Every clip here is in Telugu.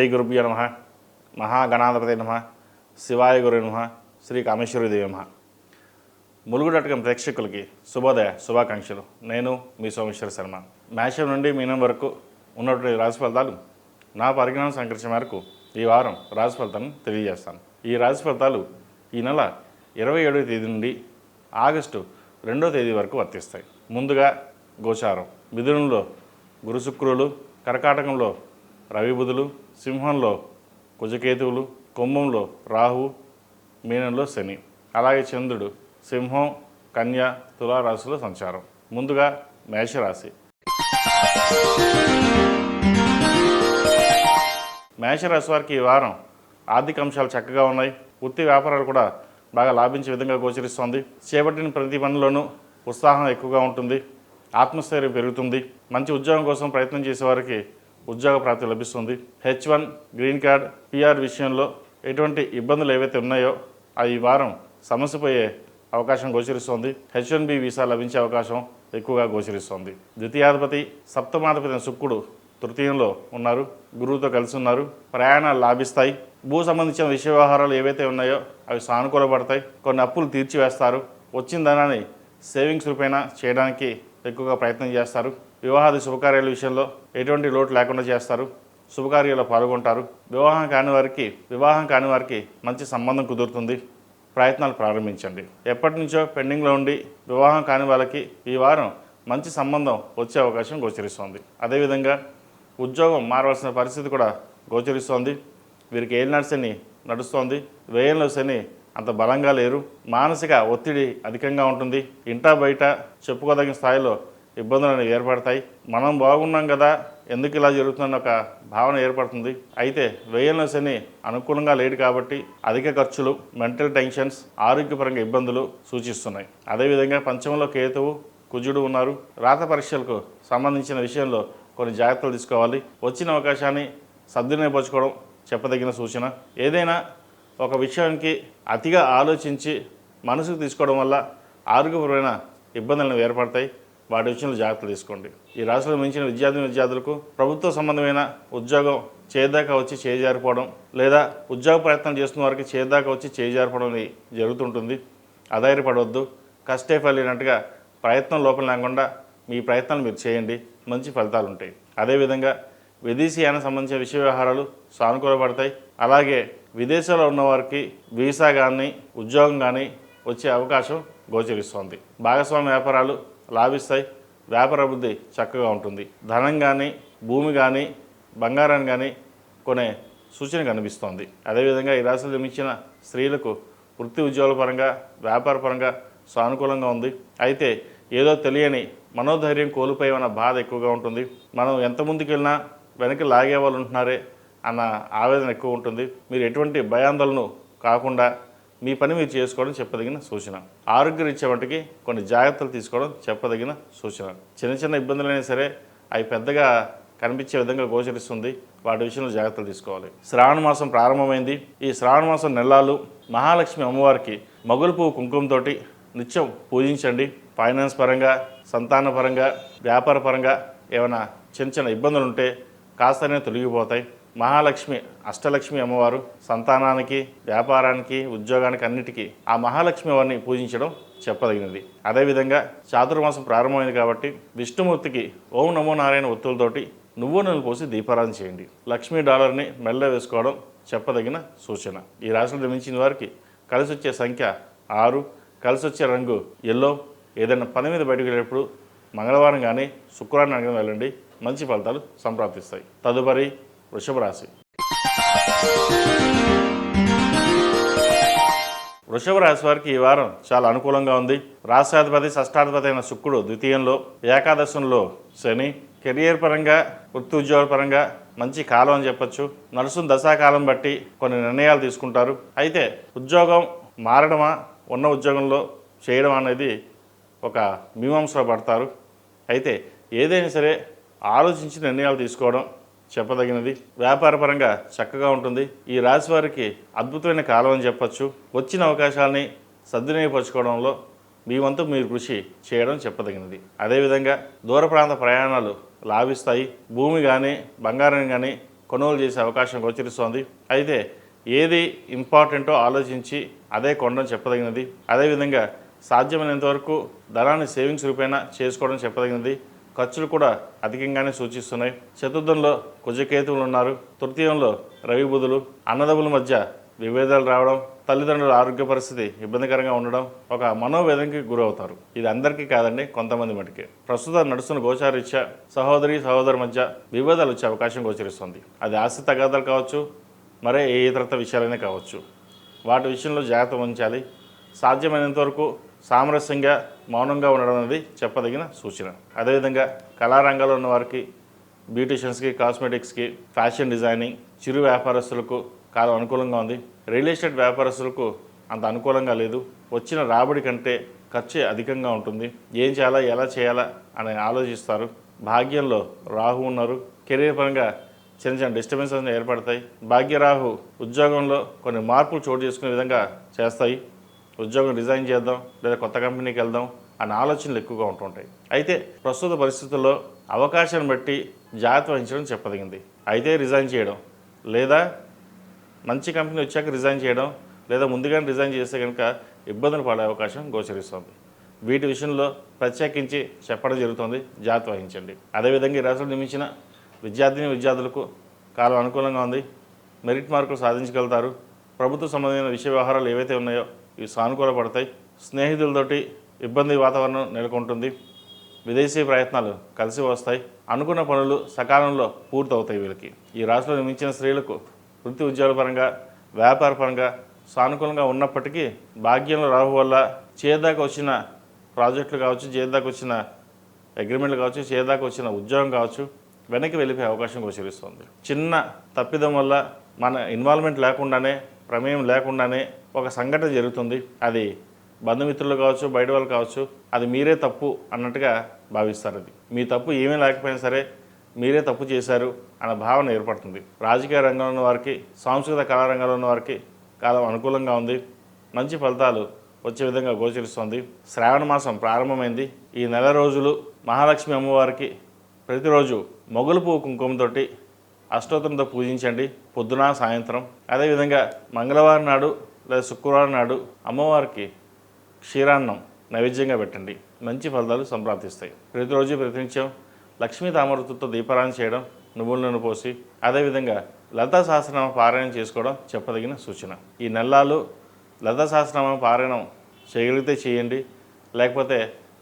శ్రీ గురుభ్యో నమః. మహాగణాధిపతయే నమః. శివాయ గురువే నమః. శ్రీ కామేశ్వరీదేవి నమః. ములుగు.com ప్రేక్షకులకి శుభోదయ శుభాకాంక్షలు. నేను మీ సోమేశ్వర శర్మ. మేషం నుండి మీనం వరకు ఉన్నటువంటి రాశి ఫలితాలు నా పరిజ్ఞానం సంకరించిన మేరకు ఈ వారం రాశి ఫలితాలను తెలియజేస్తాను. ఈ రాశి ఫలితాలు ఈ నెల 27వ తేదీ నుండి ఆగస్టు 2వ తేదీ వరకు వర్తిస్తాయి. ముందుగా గోచారం. మిథునంలో గురు శుక్రులు, కర్కాటకంలో రవి బుధులు, సింహంలో కుజకేతువులు, కుంభంలో రాహు, మీనంలో శని. అలాగే చంద్రుడు సింహం, కన్య, తులారాశిలో సంచారం. ముందుగా మేషరాశి. మేషరాశి వారికి ఈ వారం ఆర్థిక అంశాలు చక్కగా ఉన్నాయి. వృత్తి వ్యాపారాలు కూడా బాగా లాభించే విధంగా గోచరిస్తోంది. చేపట్టిన ప్రతి పనిలోనూ ఉత్సాహం ఎక్కువగా ఉంటుంది. ఆత్మస్థైర్యం పెరుగుతుంది. మంచి ఉద్యోగం కోసం ప్రయత్నం చేసేవారికి ఉద్యోగ ప్రాప్తి లభిస్తుంది. H1 గ్రీన్ కార్డ్, PR విషయంలో ఎటువంటి ఇబ్బందులు ఏవైతే ఉన్నాయో అవి ఈ వారం సమస్యపోయే అవకాశం గోచరిస్తోంది. H1B వీసా లభించే అవకాశం ఎక్కువగా గోచరిస్తోంది. ద్వితీయాధిపతి సప్తమాధిపతి శుక్రుడు తృతీయంలో ఉన్నారు, గురువుతో కలిసి ఉన్నారు. ప్రయాణాలు లాభిస్తాయి. భూ సంబంధించిన విషయ వ్యవహారాలు ఏవైతే ఉన్నాయో అవి సానుకూలపడతాయి. కొన్ని అప్పులు తీర్చివేస్తారు. వచ్చిన ధనాన్ని సేవింగ్స్ రూపేణ చేయడానికి ఎక్కువగా ప్రయత్నం చేస్తారు. వివాహాది శుభకార్యాల విషయంలో ఎటువంటి లోటు లేకుండా చేస్తారు. శుభకార్యాల్లో పాల్గొంటారు. వివాహం కాని వారికి మంచి సంబంధం కుదురుతుంది. ప్రయత్నాలు ప్రారంభించండి. ఎప్పటి నుంచో పెండింగ్లో ఉండి వివాహం కాని వాళ్ళకి ఈ వారం మంచి సంబంధం వచ్చే అవకాశం గోచరిస్తోంది. అదేవిధంగా ఉద్యోగం మారవలసిన పరిస్థితి కూడా గోచరిస్తోంది. వీరికి ఏలినాటి శని నడుస్తోంది. వ్యయంలో శని అంత బలంగా లేరు. మానసిక ఒత్తిడి అధికంగా ఉంటుంది. ఇంటా బయట చెప్పుకోదగిన స్థాయిలో ఇబ్బందులు అనేవి ఏర్పడతాయి. మనం బాగున్నాం కదా, ఎందుకు ఇలా జరుగుతుందని ఒక భావన ఏర్పడుతుంది. అయితే వ్యయంలో శని అనుకూలంగా లేడు కాబట్టి అధిక ఖర్చులు, మెంటల్ టెన్షన్స్, ఆరోగ్యపరంగా ఇబ్బందులు సూచిస్తున్నాయి. అదేవిధంగా పంచమంలో కేతువు, కుజుడు ఉన్నారు. రాత పరీక్షలకు సంబంధించిన విషయంలో కొన్ని జాగ్రత్తలు తీసుకోవాలి. వచ్చిన అవకాశాన్ని సద్వినియోగపరచుకోవడం చెప్పదగిన సూచన. ఏదైనా ఒక విషయానికి అతిగా ఆలోచించి మనసుకు తీసుకోవడం వల్ల ఆరోగ్యపరమైన ఇబ్బందులను ఏర్పడతాయి. వాటి విషయంలో జాగ్రత్తలు తీసుకోండి. ఈ రాశిలో మించిన విద్యార్థులకు ప్రభుత్వ సంబంధమైన ఉద్యోగం చేదాకా వచ్చి చేజారిపోవడం, లేదా ఉద్యోగ ప్రయత్నం చేస్తున్న వారికి చేదాకా వచ్చి చేజారిపోవడం జరుగుతుంటుంది. అధైర్యపడవద్దు. కష్టే ఫలినట్టుగా ప్రయత్నం లోపం లేకుండా మీ ప్రయత్నాలు మీరు చేయండి. మంచి ఫలితాలు ఉంటాయి. అదేవిధంగా విదేశీయాన సంబంధించిన విషయ వ్యవహారాలు సానుకూలపడతాయి. అలాగే విదేశాల్లో ఉన్నవారికి వీసా కానీ ఉద్యోగం కానీ వచ్చే అవకాశం గోచరిస్తోంది. భాగస్వామ్య వ్యాపారాలు లాభిస్తాయి. వ్యాపార అభివృద్ధి చక్కగా ఉంటుంది. ధనం కానీ, భూమి కానీ, బంగారాన్ని కానీ కొనే సూచన కనిపిస్తోంది. అదేవిధంగా ఈ రాశిలో జన్మించిన స్త్రీలకు వృత్తి ఉద్యోగాల పరంగా, వ్యాపార పరంగా సానుకూలంగా ఉంది. అయితే ఏదో తెలియని మనోధైర్యం కోల్పోయేమన్న బాధ ఎక్కువగా ఉంటుంది. మనం ఎంత ముందుకు వెళ్ళినా వెనక్కి లాగే వాళ్ళు ఉంటున్నారే అన్న ఆవేదన ఎక్కువ ఉంటుంది. మీరు ఎటువంటి భయాందోళన కాకుండా మీ పని మీరు చేసుకోవడం చెప్పదగిన సూచన. ఆరోగ్యరీత్యా వంటికి కొన్ని జాగ్రత్తలు తీసుకోవడం చెప్పదగిన సూచన. చిన్న చిన్న ఇబ్బందులైనా సరే అవి పెద్దగా కనిపించే విధంగా గోచరిస్తుంది. వాటి విషయంలో జాగ్రత్తలు తీసుకోవాలి. శ్రావణ మాసం ప్రారంభమైంది. ఈ శ్రావణ మాసం నెలలు మహాలక్ష్మి అమ్మవారికి మగులు పువ్వు కుంకుమతోటి నిత్యం పూజించండి. ఫైనాన్స్ పరంగా, సంతాన పరంగా, వ్యాపార పరంగా ఏమైనా చిన్న చిన్న ఇబ్బందులు ఉంటే కాస్తనే తొలగిపోతాయి. మహాలక్ష్మి, అష్టలక్ష్మి అమ్మవారు సంతానానికి, వ్యాపారానికి, ఉద్యోగానికి అన్నిటికీ ఆ మహాలక్ష్మి వారిని పూజించడం చెప్పదగినది. అదేవిధంగా చాతుర్మాసం ప్రారంభమైంది కాబట్టి విష్ణుమూర్తికి ఓం నమో నారాయణ ఒత్తులతోటి నువ్వు నూనె పోసి దీపారాధన చేయండి. లక్ష్మీ డాలర్ని మెల్ల వేసుకోవడం చెప్పదగిన సూచన. ఈ రాశిలో జన్మించిన వారికి కలిసి వచ్చే సంఖ్య 6, కలిసి వచ్చే రంగు ఎల్లో. ఏదైనా పని మీద బయటకు వెళ్ళేటప్పుడు మంగళవారం కానీ శుక్రవారం కానీ వెళ్ళండి. మంచి ఫలితాలు సంప్రాప్తిస్తాయి. తదుపరి వృషభ రాశి. వృషభ రాశి వారికి ఈ వారం చాలా అనుకూలంగా ఉంది. రాష్ట్రాధిపతి షష్టాధిపతి అయిన శుక్రుడు ద్వితీయంలో, ఏకాదశంలో శని. కెరియర్ పరంగా, వృత్తి ఉద్యోగాల పరంగా మంచి కాలం అని చెప్పచ్చు. నడుస్తున్న దశాకాలం బట్టి కొన్ని నిర్ణయాలు తీసుకుంటారు. అయితే ఉద్యోగం మారడమా, ఉన్న ఉద్యోగంలో చేయడం అనేది ఒక మీమాంసలో పడతారు. అయితే ఏదైనా సరే ఆలోచించి నిర్ణయాలు తీసుకోవడం చెప్పదగినది. వ్యాపారపరంగా చక్కగా ఉంటుంది. ఈ రాశి వారికి అద్భుతమైన కాలం అని చెప్పచ్చు. వచ్చిన అవకాశాలని సద్వినియోగపరచుకోవడంలో మీ వంతు మీరు కృషి చేయడం చెప్పదగినది. అదేవిధంగా దూర ప్రాంత ప్రయాణాలు లాభిస్తాయి. భూమి కానీ బంగారం కానీ కొనుగోలు చేసే అవకాశం గోచరిస్తోంది. అయితే ఏది ఇంపార్టెంటో ఆలోచించి అదే కొనడం చెప్పదగినది. అదేవిధంగా సాధ్యమైనంత వరకు ధనాన్ని సేవింగ్స్ రూపేణా చేసుకోవడం చెప్పదగినది. ఖర్చులు కూడా అధికంగానే సూచిస్తున్నాయి. చతుర్థంలో కుజకేతువులు ఉన్నారు. తృతీయంలో రవి బుధులు. అన్నదమ్ముల మధ్య విభేదాలు రావడం, తల్లిదండ్రుల ఆరోగ్య పరిస్థితి ఇబ్బందికరంగా ఉండడం, ఒక మనోవేదనకి గురవుతారు. ఇది అందరికీ కాదండి, కొంతమంది మటుకే. ప్రస్తుతం నడుస్తున్న గోచారీత్యా సహోదరి మధ్య విభేదాలు వచ్చే అవకాశం గోచరిస్తుంది. అది ఆస్తి తగాదాలు కావచ్చు, మరే ఏ ఇతరత విషయాలైనా కావచ్చు. వాటి విషయంలో జాగ్రత్త వహించాలి. సాధ్యమైనంత వరకు సామరస్యంగా మౌనంగా ఉండడం అనేది చెప్పదగిన సూచన. అదేవిధంగా కళారంగంలో ఉన్న వారికి, బ్యూటీషియన్స్కి, కాస్మెటిక్స్కి, ఫ్యాషన్ డిజైనింగ్, చిరు వ్యాపారస్తులకు కాలం అనుకూలంగా ఉంది. రియల్ ఎస్టేట్ వ్యాపారస్తులకు అంత అనుకూలంగా లేదు. వచ్చిన రాబడి కంటే ఖర్చు అధికంగా ఉంటుంది. ఏం చేయాలా, ఎలా చేయాలా అని ఆలోచిస్తారు. భాగ్యంలో రాహు ఉన్నారు. కెరీర్ పరంగా చిన్న చిన్న డిస్టర్బెన్సెస్ ఏర్పడతాయి. భాగ్యరాహు ఉద్యోగంలో కొన్ని మార్పులు చోటు చేసుకునే విధంగా చేస్తాయి. ఉద్యోగం రిజైన్ చేద్దాం లేదా కొత్త కంపెనీకి వెళ్దాం అన్న ఆలోచనలు ఎక్కువగా ఉంటుంటాయి. అయితే ప్రస్తుత పరిస్థితుల్లో అవకాశాన్ని బట్టి జాగ్రత్త వహించడం చెప్పదగింది. అయితే రిజైన్ చేయడం, లేదా మంచి కంపెనీ వచ్చాక రిజైన్ చేయడం, లేదా ముందుగానే రిజైన్ చేస్తే కనుక ఇబ్బందులు పడే అవకాశం గోచరిస్తుంది. వీటి విషయంలో ప్రత్యేకించి చెప్పడం జరుగుతుంది. జాగ్రత్త వహించండి. అదేవిధంగా ఈ రాశిలో నిర్మించిన విద్యార్థులకు కాలం అనుకూలంగా ఉంది. మెరిట్ మార్కులు సాధించగలుగుతారు. ప్రభుత్వ సంబంధమైన విషయ వ్యవహారాలు ఏవైతే ఉన్నాయో ఇవి సానుకూల పడతాయి. స్నేహితులతోటి ఇబ్బంది వాతావరణం నెలకొంటుంది. విదేశీ ప్రయత్నాలు కలిసి వస్తాయి. అనుకున్న పనులు సకాలంలో పూర్తవుతాయి. వీళ్ళకి ఈ రాశిలో నిర్మించిన స్త్రీలకు వృత్తి ఉద్యోగాల పరంగా, వ్యాపార పరంగా సానుకూలంగా ఉన్నప్పటికీ భాగ్యంలో రాహు వల్ల చేదాకా వచ్చిన ప్రాజెక్టులు కావచ్చు, చేదాకా వచ్చిన అగ్రిమెంట్లు కావచ్చు, చేదాకా వచ్చిన ఉద్యోగం కావచ్చు వెనక్కి వెళ్ళిపోయే అవకాశం గోచరిస్తుంది. చిన్న తప్పిదం వల్ల మన ఇన్వాల్వ్మెంట్ లేకుండానే, ప్రమేయం లేకుండానే ఒక సంఘటన జరుగుతుంది. అది బంధుమిత్రులు కావచ్చు, బయట వాళ్ళు కావచ్చు, అది మీరే తప్పు అన్నట్టుగా భావిస్తారు. అది మీ తప్పు ఏమీ లేకపోయినా సరే మీరే తప్పు చేశారు అన్న భావన ఏర్పడుతుంది. రాజకీయ రంగంలో ఉన్న వారికి, సాంస్కృతిక కళారంగంలో ఉన్న వారికి కాలం అనుకూలంగా ఉంది. మంచి ఫలితాలు వచ్చే విధంగా గోచరిస్తుంది. శ్రావణ మాసం ప్రారంభమైంది. ఈ నెల రోజులు మహాలక్ష్మి అమ్మవారికి ప్రతిరోజు మొగలు పువ్వు కుంకుమతోటి అష్టోత్తరంతో పూజించండి, పొద్దున సాయంత్రం. అదేవిధంగా మంగళవారం నాడు లేదా శుక్రవారం నాడు అమ్మవారికి క్షీరాన్నం నైవేద్యంగా పెట్టండి. మంచి ఫలితాలు సంప్రాప్తిస్తాయి. ప్రతిరోజు ప్రతినిత్యం లక్ష్మీ తామరతో దీపారాయణ చేయడం, నువ్వుల నూనె పోసి, అదేవిధంగా లలితా సహస్రనామ పారాయణం చేసుకోవడం చెప్పదగిన సూచన. ఈ నెలలు లలితా సహస్రనామ పారాయణం చేయగలిగితే చేయండి. లేకపోతే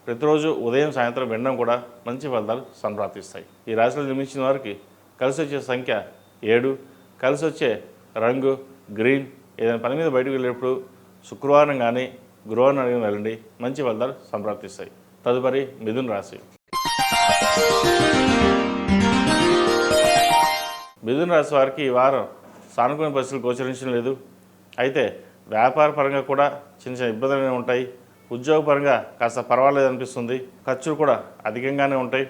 ప్రతిరోజు ఉదయం సాయంత్రం వినడం కూడా మంచి ఫలితాలు సంప్రాప్తిస్తాయి. ఈ రాశిలో నిర్మించిన వారికి కలిసి వచ్చే సంఖ్య 7, కలిసి వచ్చే రంగు గ్రీన్. ఏదైనా పని మీద బయటకు వెళ్ళేటప్పుడు శుక్రవారం కానీ గురువారం కానీ వెళ్ళండి. మంచి ఫలితాలు సంప్రాప్తిస్తాయి. తదుపరి మిథున రాశి. మిథున రాశి వారికి ఈ వారం సానుకూల పరిస్థితులు గోచరించడం లేదు. అయితే వ్యాపార పరంగా కూడా చిన్న చిన్న ఇబ్బందులు ఉంటాయి. ఉద్యోగపరంగా కాస్త పర్వాలేదు అనిపిస్తుంది. ఖర్చులు కూడా అధికంగానే ఉంటాయి.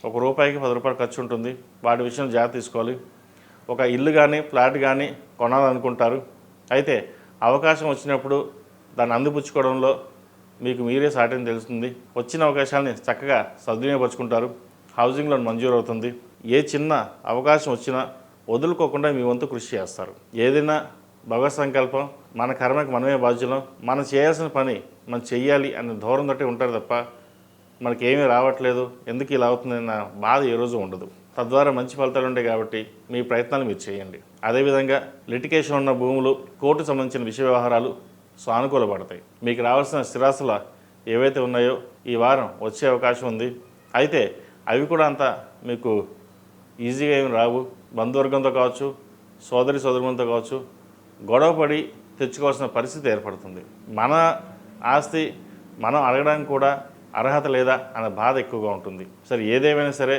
₹1కి ₹10 ఖర్చు ఉంటుంది. వాటి విషయంలో జాగ్రత్త తీసుకోవాలి. ఒక ఇల్లు కానీ ఫ్లాట్ కానీ కొనాలనుకుంటారు. అయితే అవకాశం వచ్చినప్పుడు దాన్ని అందిపుచ్చుకోవడంలో మీకు మీరే సాటిని తెలుస్తుంది. వచ్చిన అవకాశాలని చక్కగా సద్వినియోగపరుచుకుంటారు. హౌసింగ్ లోన్ మంజూరు అవుతుంది. ఏ చిన్న అవకాశం వచ్చినా వదులుకోకుండా మీ వంతు కృషి చేస్తారు. ఏదైనా భగవత్ సంకల్పం, మన కర్మకి మనమే బాధ్యులం, మనం చేయాల్సిన పని మనం చెయ్యాలి అనే ధోరణి తోటి ఉంటారు తప్ప మనకి ఏమీ రావట్లేదు, ఎందుకు ఇలా అవుతుందన్న బాధ ఏ రోజు ఉండదు. తద్వారా మంచి ఫలితాలు ఉంటాయి. కాబట్టి మీ ప్రయత్నాలు మీరు చేయండి. అదేవిధంగా లిటికేషన్ ఉన్న భూములు, కోర్టుకు సంబంధించిన విషయ వ్యవహారాలు సానుకూలపడతాయి. మీకు రావాల్సిన స్థిరాస్తుల ఏవైతే ఉన్నాయో ఈ వారం వచ్చే అవకాశం ఉంది. అయితే అవి కూడా అంత మీకు ఈజీగా ఏమి రావు. బంధువర్గంతో కావచ్చు, సోదరులతో కావచ్చు గొడవపడి తెచ్చుకోవాల్సిన పరిస్థితి ఏర్పడుతుంది. మన ఆస్తి మనం అడగడానికి కూడా అర్హత లేదా అనే బాధ ఎక్కువగా ఉంటుంది. సరే, ఏదేమైనా సరే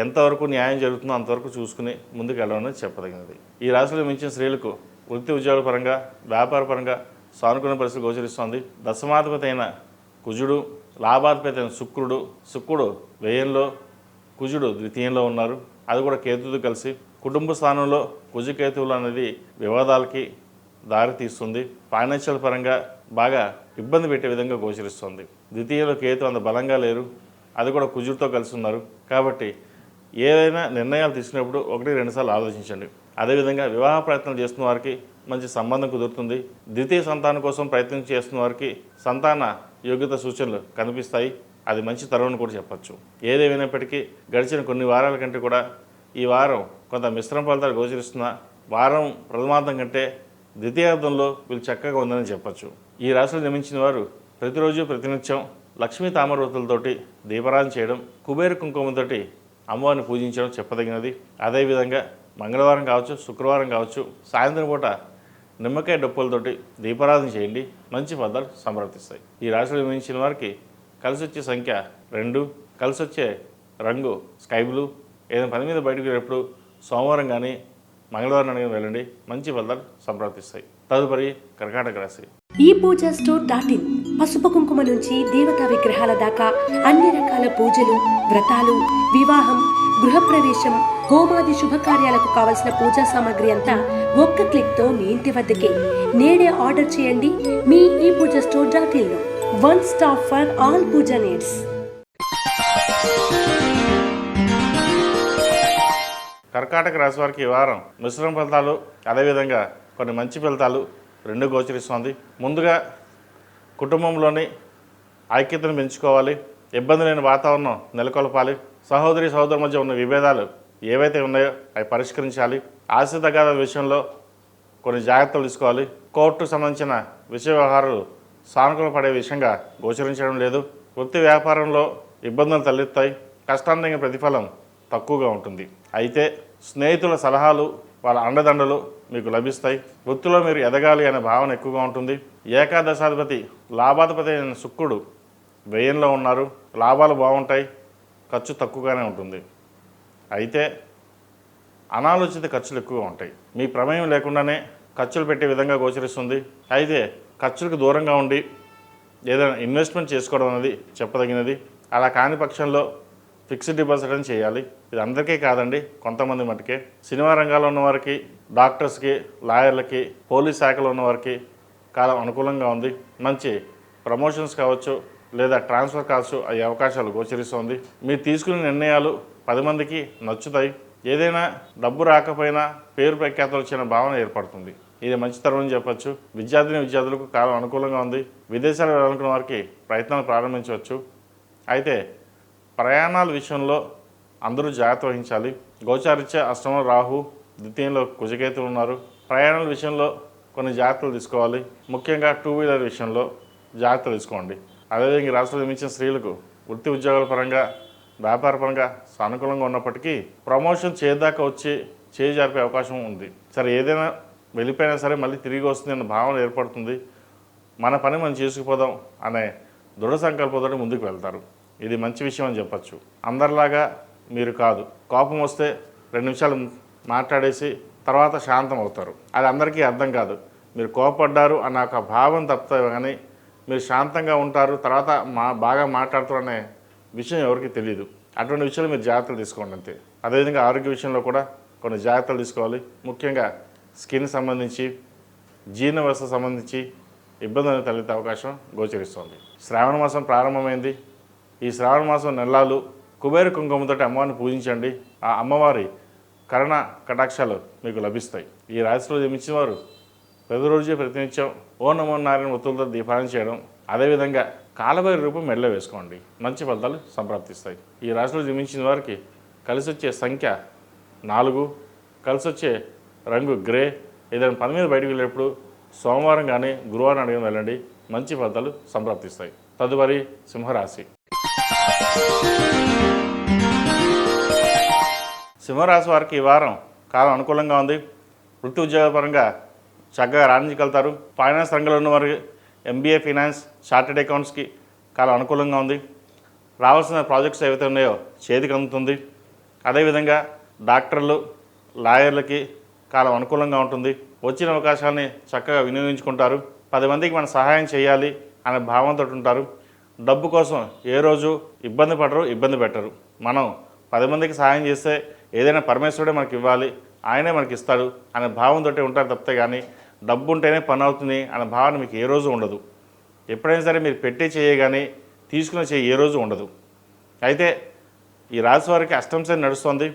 ఎంతవరకు న్యాయం జరుగుతుందో అంతవరకు చూసుకుని ముందుకు వెళ్ళాలని చెప్పదగినది. ఈ రాశిలో మించిన స్త్రీలకు వృత్తి ఉద్యోగాల పరంగా, వ్యాపార పరంగా సానుకూల పరిస్థితి గోచరిస్తోంది. దశమాధిపతి అయిన కుజుడు, లాభాధిపతి అయిన శుక్రుడు వ్యయంలో, కుజుడు ద్వితీయంలో ఉన్నారు. అది కూడా కేతువుతో కలిసి కుటుంబ స్థానంలో కుజకేతువులు అనేది వివాదాలకి దారి తీస్తుంది. ఫైనాన్షియల్ పరంగా బాగా ఇబ్బంది పెట్టే విధంగా గోచరిస్తుంది. ద్వితీయంలో కేతు అంత బలంగా లేరు, అది కూడా కుజుడితో కలిసి ఉన్నారు. కాబట్టి ఏదైనా నిర్ణయాలు తీసుకున్నప్పుడు 1-2 సార్లు ఆలోచించండి. అదేవిధంగా వివాహ ప్రయత్నాలు చేస్తున్న వారికి మంచి సంబంధం కుదురుతుంది. ద్వితీయ సంతానం కోసం ప్రయత్నం చేస్తున్న వారికి సంతాన యోగ్యత సూచనలు కనిపిస్తాయి. అది మంచి తరుణం కూడా చెప్పచ్చు. ఏదేమైనప్పటికీ గడిచిన కొన్ని వారాల కంటే కూడా ఈ వారం కొంత మిశ్రమ ఫలితాలు గోచరిస్తున్న వారం ప్రథమార్థం కంటే ద్వితీయార్థంలో వీళ్ళు చక్కగా ఉందని చెప్పచ్చు. ఈ రాశిలో జన్మించిన వారు ప్రతిరోజు ప్రతినిత్యం లక్ష్మీ తామరవతులతోటి దీపారాధన చేయడం, కుబేర కుంకుమతోటి అమ్మవారిని పూజించడం చెప్పదగినది. అదేవిధంగా మంగళవారం కావచ్చు, శుక్రవారం కావచ్చు, సాయంత్రం పూట నిమ్మకాయ డప్పులతోటి దీపారాధన చేయండి. మంచి ఫలితాలు సంప్రాప్తిస్తాయి. ఈ రాశిలో జన్మించిన వారికి కలిసి వచ్చే సంఖ్య 2, కలిసి వచ్చే రంగు స్కై బ్లూ. ఏదైనా పని మీద బయటకు వెళ్ళినప్పుడు సోమవారం కానీ మంగళవారం కానీ వెళ్ళండి. మంచి ఫలితాలు సంప్రాప్తిస్తాయి. తదుపరి కర్కాటక రాశి. ఈ పూజా స్టోర్.in పసుపు కుంకుమ నుంచి దేవతా విగ్రహాల దాకా అన్ని రకాల పూజలు, వ్రతాలు, వివాహం, గృహప్రవేశం, హోమాది శుభకార్యాలకు కావలసిన పూజా సామాగ్రి అంతా ఒక్క క్లిక్తో మీ ఇంటి వద్దకే. నేడే ఆర్డర్ చేయండి మీ ఈ పూజా స్టోర్.in లో. One stop for all pooja needs. కర్కాటక రాశి వారికి ఈ వారం మిశ్రమ ఫలితాలు, అదేవిధంగా కొన్ని మంచి ఫలితాలు రెండు గోచరిస్తోంది. ముందుగా కుటుంబంలోని ఐక్యతను పెంచుకోవాలి. ఇబ్బంది లేని వాతావరణం నెలకొల్పాలి. సహోదరి సహోదరుల మధ్య ఉన్న విభేదాలు ఏవైతే ఉన్నాయో అవి పరిష్కరించాలి. ఆస్తి తగాదాల విషయంలో కొన్ని జాగ్రత్తలు తీసుకోవాలి. కోర్టుకు సంబంధించిన విషయ వ్యవహారాలు సానుకూల పడే విషయంగా గోచరించడం లేదు. వృత్తి వ్యాపారంలో ఇబ్బందులు తలెత్తాయి. కష్టాంతమైన ప్రతిఫలం తక్కువగా ఉంటుంది. అయితే స్నేహితుల సలహాలు, వాళ్ళ అండదండలు మీకు లభిస్తాయి. వృత్తిలో మీరు ఎదగాలి అనే భావన ఎక్కువగా ఉంటుంది. ఏకాదశాధిపతి లాభాధిపతి అయిన శుక్రుడు వ్యయంలో ఉన్నారు. లాభాలు బాగుంటాయి, ఖర్చు తక్కువగానే ఉంటుంది. అయితే అనాలోచిత ఖర్చులు ఎక్కువగా ఉంటాయి. మీ ప్రమేయం లేకుండానే ఖర్చులు పెట్టే విధంగా గోచరిస్తుంది. అయితే ఖర్చులకు దూరంగా ఉండి ఏదైనా ఇన్వెస్ట్మెంట్ చేసుకోవడం అనేది చెప్పదగినది. అలా కాని పక్షంలో ఫిక్స్డ్ డిపాజిట్ అని చేయాలి. ఇది అందరికీ కాదండి, కొంతమంది మటుకే. సినిమా రంగాల్లో ఉన్నవారికి, డాక్టర్స్కి, లాయర్లకి, పోలీస్ శాఖలో ఉన్నవారికి కాలం అనుకూలంగా ఉంది. మంచి ప్రమోషన్స్ కావచ్చు, లేదా ట్రాన్స్ఫర్ కావచ్చు, అయ్యే అవకాశాలు గోచరిస్తుంది. మీరు తీసుకునే నిర్ణయాలు 10 మందికి నచ్చుతాయి. ఏదైనా డబ్బు రాకపోయినా పేరు ప్రఖ్యాతలు వచ్చిన భావన ఏర్పడుతుంది. ఇది మంచి తరుణం చెప్పచ్చు. విద్యార్థులకు కాలం అనుకూలంగా ఉంది. విదేశాలు వెళ్ళాలనుకున్న వారికి ప్రయత్నాలు ప్రారంభించవచ్చు. అయితే ప్రయాణాల విషయంలో అందరూ జాగ్రత్త వహించాలి. గోచారిత్య అష్టమంలో రాహు, ద్వితీయంలో కుజకేతులు ఉన్నారు. ప్రయాణాల విషయంలో కొన్ని జాగ్రత్తలు తీసుకోవాలి. ముఖ్యంగా 2 వీలర్ విషయంలో జాగ్రత్తలు తీసుకోండి. అదేవిధంగా ఈ రాష్ట్రంలో జన్మించిన స్త్రీలకు వృత్తి ఉద్యోగాల పరంగా, వ్యాపార పరంగా సానుకూలంగా ఉన్నప్పటికీ ప్రమోషన్ చేదాకా వచ్చి చేయి జరిపే అవకాశం ఉంది. సరే, ఏదైనా వెళ్ళిపోయినా సరే మళ్ళీ తిరిగి వస్తుంది అన్న భావన ఏర్పడుతుంది. మన పని మనం చేసుకుపోదాం అనే దృఢ సంకల్పంతో ముందుకు వెళ్తారు. ఇది మంచి విషయం అని చెప్పచ్చు. అందరిలాగా మీరు కాదు. కోపం వస్తే 2 నిమిషాలు మాట్లాడేసి తర్వాత శాంతం అవుతారు. అది అందరికీ అర్థం కాదు. మీరు కోపడ్డారు అన్న ఒక భావం తప్పుతాయి, కానీ మీరు శాంతంగా ఉంటారు, తర్వాత బాగా మాట్లాడుతారు అనే విషయం ఎవరికి తెలియదు. అటువంటి విషయాలు మీరు జాగ్రత్తలు తీసుకోండి అంతే. అదేవిధంగా ఆరోగ్య విషయంలో కూడా కొన్ని జాగ్రత్తలు తీసుకోవాలి. ముఖ్యంగా స్కిన్ సంబంధించి, జీర్ణ వ్యవస్థ సంబంధించి ఇబ్బందులు తలెత్తే అవకాశం గోచరిస్తోంది. శ్రావణ మాసం ప్రారంభమైంది. ఈ శ్రావణ మాసం నెలలు కుబేర కుంకుమతో అమ్మవారిని పూజించండి. ఆ అమ్మవారి కరుణ కటాక్షాలు మీకు లభిస్తాయి. ఈ రాశిలో జన్మించిన వారు ప్రతిరోజు ప్రతినిత్యం ఓం నమో నారాయణ ఒత్తులతో దీపారాధన చేయడం, అదేవిధంగా కాలభైరవ రూపం మెడలో వేసుకోండి. మంచి ఫలితాలు సంప్రాప్తిస్తాయి. ఈ రాశిలో జన్మించిన వారికి కలిసి వచ్చే సంఖ్య 4, కలిసి వచ్చే రంగు గ్రే. ఏదైనా పని మీద బయటకు వెళ్ళేటప్పుడు సోమవారం కానీ గురువారం అడిగిన వెళ్ళండి. మంచి ఫలితాలు సంప్రాప్తిస్తాయి. తదుపరి సింహరాశి. సింహరాశి వారికి ఈ వారం కాలం అనుకూలంగా ఉంది. వృత్తి ఉద్యోగపరంగా చక్కగా రాణించగలుగుతారు. ఫైనాన్స్ రంగంలో ఉన్నవారు MBA ఫైనాన్స్, చార్టెడ్ అకౌంట్స్కి కాలం అనుకూలంగా ఉంది. రావాల్సిన ప్రాజెక్ట్స్ ఏవైతే ఉన్నాయో చేతికి అందుతుంది. అదేవిధంగా డాక్టర్లు, లాయర్లకి కాలం అనుకూలంగా ఉంటుంది. వచ్చిన అవకాశాన్ని చక్కగా వినియోగించుకుంటారు. 10 మందికి మనం సహాయం చేయాలి అనే భావంతో ఉంటారు. డబ్బు కోసం ఏ రోజు ఇబ్బంది పడరు, ఇబ్బంది పెట్టరు. మనం 10 మందికి సహాయం చేస్తే ఏదైనా పరమేశ్వరుడే మనకి ఇవ్వాలి, ఆయనే మనకి ఇస్తాడు అనే భావంతో ఉంటారు తప్పితే కానీ డబ్బు ఉంటేనే పని అవుతుంది అనే భావన మీకు ఏ రోజు ఉండదు. ఎప్పుడైనా సరే మీరు పెట్టే చేయ కానీ తీసుకునే చేయి ఏ రోజు ఉండదు. అయితే ఈ రాశి వారికి అష్టమ శని నడుస్తుంది.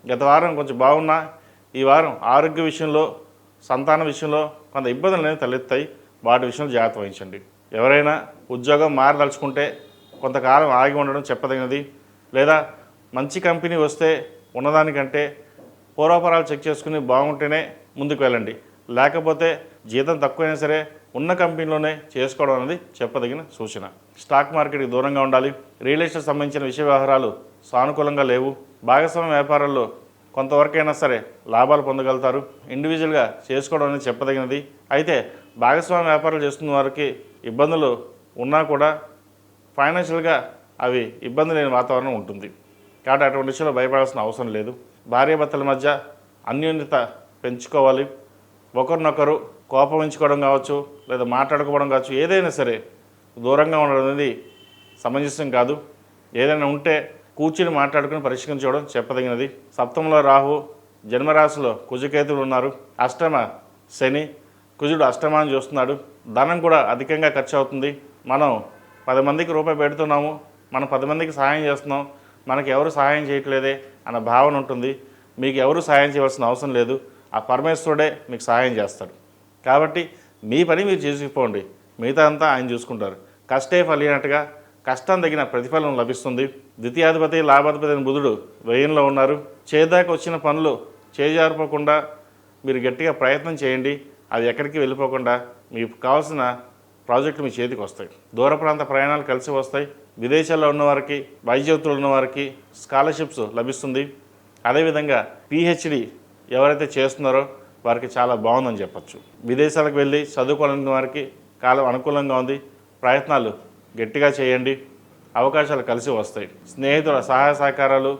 గత వారం కొంచెం బాగున్నా ఈ వారం ఆరోగ్య విషయంలో, సంతాన విషయంలో కొంత ఇబ్బందులు అనేవి తలెత్తాయి. వాటి విషయంలో జాగ్రత్త వహించండి. ఎవరైనా ఉద్యోగం మారదలుచుకుంటే కొంతకాలం ఆగి ఉండడం చెప్పదగినది. లేదా మంచి కంపెనీ వస్తే ఉన్నదానికంటే పూర్వాపరాలు చెక్ చేసుకుని బాగుంటేనే ముందుకు వెళ్ళండి. లేకపోతే జీతం తక్కువైనా సరే ఉన్న కంపెనీలోనే చేసుకోవడం అనేది చెప్పదగిన సూచన. స్టాక్ మార్కెట్కి దూరంగా ఉండాలి. రియల్ ఎస్టేట్ సంబంధించిన విషయ వ్యవహారాలు సానుకూలంగా లేవు. భాగస్వామ్య వ్యాపారాల్లో కొంతవరకైనా సరే లాభాలు పొందగలుగుతారు. ఇండివిజువల్గా చేసుకోవడం అనేది చెప్పదగినది. అయితే భాగస్వామ్య వ్యాపారాలు చేస్తున్న వారికి ఇబ్బందులు ఉన్నా కూడా ఫైనాన్షియల్గా అవి ఇబ్బంది లేని వాతావరణం ఉంటుంది. కాబట్టి అటువంటి విషయంలో భయపడాల్సిన అవసరం లేదు. భార్యాభర్తల మధ్య అన్యోన్యత పెంచుకోవాలి. ఒకరినొకరు కోపమించుకోవడం కావచ్చు, లేదా మాట్లాడుకోవడం కావచ్చు, ఏదైనా సరే దూరంగా ఉండడం అనేది సమంజసం కాదు. ఏదైనా ఉంటే కూర్చుని మాట్లాడుకుని పరిష్కరించుకోవడం చెప్పదగినది. సప్తమంలో రాహు, జన్మరాశిలో కుజకేతువులు ఉన్నారు. అష్టమ శని, కుజుడు అష్టమాన్ని చూస్తున్నాడు. ధనం కూడా అధికంగా ఖర్చు అవుతుంది. మనం 10 మందికి రూపాయి పెడుతున్నాము, మనం 10 మందికి సహాయం చేస్తున్నాం, మనకి ఎవరు సహాయం చేయట్లేదే అన్న భావన ఉంటుంది. మీకు ఎవరు సహాయం చేయవలసిన అవసరం లేదు. ఆ పరమేశ్వరుడే మీకు సహాయం చేస్తాడు. కాబట్టి మీ పని మీరు చేసుకుపోండి, మిగతా అంతా ఆయన చూసుకుంటారు. కష్టే ఫలినట్టుగా కష్టం తగిన ప్రతిఫలం లభిస్తుంది. ద్వితీయాధిపతి లాభాధిపతి అయిన బుధుడు వ్యయంలో ఉన్నారు. చేదాకా వచ్చిన పనులు చేజారిపోకుండా మీరు గట్టిగా ప్రయత్నం చేయండి. అది ఎక్కడికి వెళ్ళిపోకుండా మీకు కావాల్సిన ప్రాజెక్టులు మీ చేతికి వస్తాయి. దూర ప్రాంత ప్రయాణాలు కలిసి వస్తాయి. విదేశాల్లో ఉన్నవారికి, వైద్యోత్తులు ఉన్నవారికి స్కాలర్షిప్స్ లభిస్తుంది. అదేవిధంగా పిహెచ్డి ఎవరైతే చేస్తున్నారో వారికి చాలా బాగుందని చెప్పచ్చు. విదేశాలకు వెళ్ళి చదువుకోవాలనుకున్న వారికి కాలం అనుకూలంగా ఉంది. ప్రయత్నాలు గట్టిగా చేయండి, అవకాశాలు కలిసి వస్తాయి. స్నేహితుల సహాయ సహకారాలు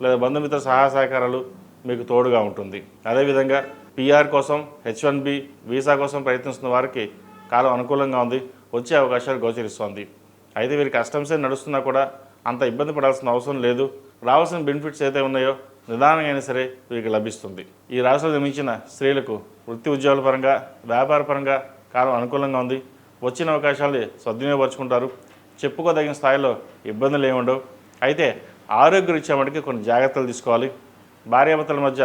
లేదా బంధుమిత్రుల సహాయ సహకారాలు మీకు తోడుగా ఉంటుంది. అదేవిధంగా పిఆర్ కోసం, H1B వీసా కోసం ప్రయత్నిస్తున్న వారికి కాలం అనుకూలంగా ఉంది. వచ్చే అవకాశాలు గోచరిస్తోంది. అయితే వీరికి అష్టమ శని నడుస్తున్నా కూడా అంత ఇబ్బంది పడాల్సిన అవసరం లేదు. రావాల్సిన బెనిఫిట్స్ ఏదైతే ఉన్నాయో నిదానంగా అయినా సరే వీరికి లభిస్తుంది. ఈ రాశిలో జన్మించిన స్త్రీలకు వృత్తి ఉద్యోగాల పరంగా, వ్యాపార పరంగా కాలం అనుకూలంగా ఉంది. వచ్చిన అవకాశాలు సద్వినియోగపరుచుకుంటారు. చెప్పుకోదగిన స్థాయిలో ఇబ్బందులు ఏమి ఉండవు. అయితే ఆరోగ్యరీత్యా మటుకు కొన్ని జాగ్రత్తలు తీసుకోవాలి. భార్యాభర్తల మధ్య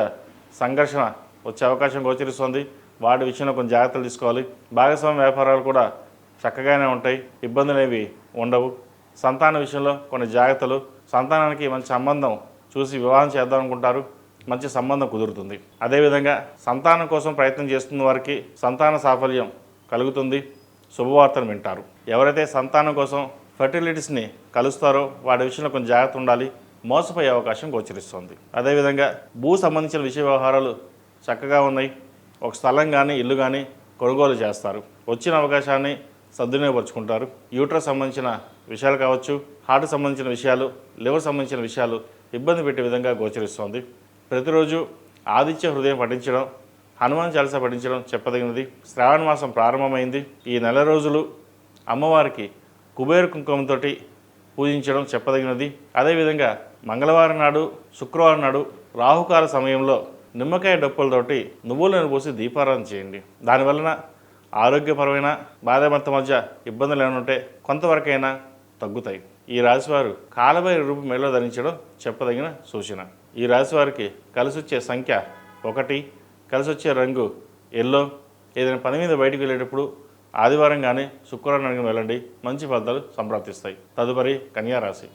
సంఘర్షణ వచ్చే అవకాశం గోచరిస్తుంది. వాటి విషయంలో కొన్ని జాగ్రత్తలు తీసుకోవాలి. భాగస్వామ్య వ్యాపారాలు కూడా చక్కగానే ఉంటాయి, ఇబ్బందులు ఏవి ఉండవు. సంతాన విషయంలో కొన్ని జాగ్రత్తలు. సంతానానికి మంచి సంబంధం చూసి వివాహం చేద్దాం అనుకుంటారు, మంచి సంబంధం కుదురుతుంది. అదేవిధంగా సంతానం కోసం ప్రయత్నం చేస్తున్న వారికి సంతాన సాఫల్యం కలుగుతుంది. శుభవార్తను వింటారు. ఎవరైతే సంతానం కోసం ఫర్టిలిటీస్ని కలుస్తారో వాటి విషయంలో కొంచెం జాగ్రత్త ఉండాలి. మోసపోయే అవకాశం గోచరిస్తుంది. అదేవిధంగా భూ సంబంధించిన విషయ వ్యవహారాలు చక్కగా ఉన్నాయి. ఒక స్థలం కానీ ఇల్లు కానీ కొనుగోలు చేస్తారు. వచ్చిన అవకాశాన్ని సద్వినియోగపరుచుకుంటారు. యూట్రస్ సంబంధించిన విషయాలు కావచ్చు, హార్ట్ సంబంధించిన విషయాలు, లివర్ సంబంధించిన విషయాలు ఇబ్బంది పెట్టే విధంగా గోచరిస్తుంది. ప్రతిరోజు ఆదిత్య హృదయం పఠించడం, హనుమాన్ చాలీసా పఠించడం చెప్పదగినది. శ్రావణ మాసం ప్రారంభమైంది. ఈ నెల రోజులు అమ్మవారికి కుబేర కుంకుమంతో పూజించడం చెప్పదగినది. అదేవిధంగా మంగళవారం నాడు, శుక్రవారం నాడు రాహుకాల సమయంలో నిమ్మకాయ డప్పులతోటి నువ్వులను పోసి దీపారాధన చేయండి. దానివలన ఆరోగ్యపరమైన భార్యాభర్త మధ్య ఇబ్బందులు ఏమైనా ఉంటే కొంతవరకైనా తగ్గుతాయి. ఈ రాశివారు కాలభైరవ రూపం మెడలో ధరించడం చెప్పదగిన సూచన. ఈ రాశివారికి కలిసి వచ్చే సంఖ్య 1, కలిసి వచ్చే రంగు ఎల్లో. ఏదైనా పని మీద బయటకు వెళ్ళేటప్పుడు ఆదివారం కానీ శుక్రవారం కానీ వెళ్ళండి, మంచి ఫలితాలు సంప్రాప్తిస్తాయి. తదుపరి కన్యా రాశి.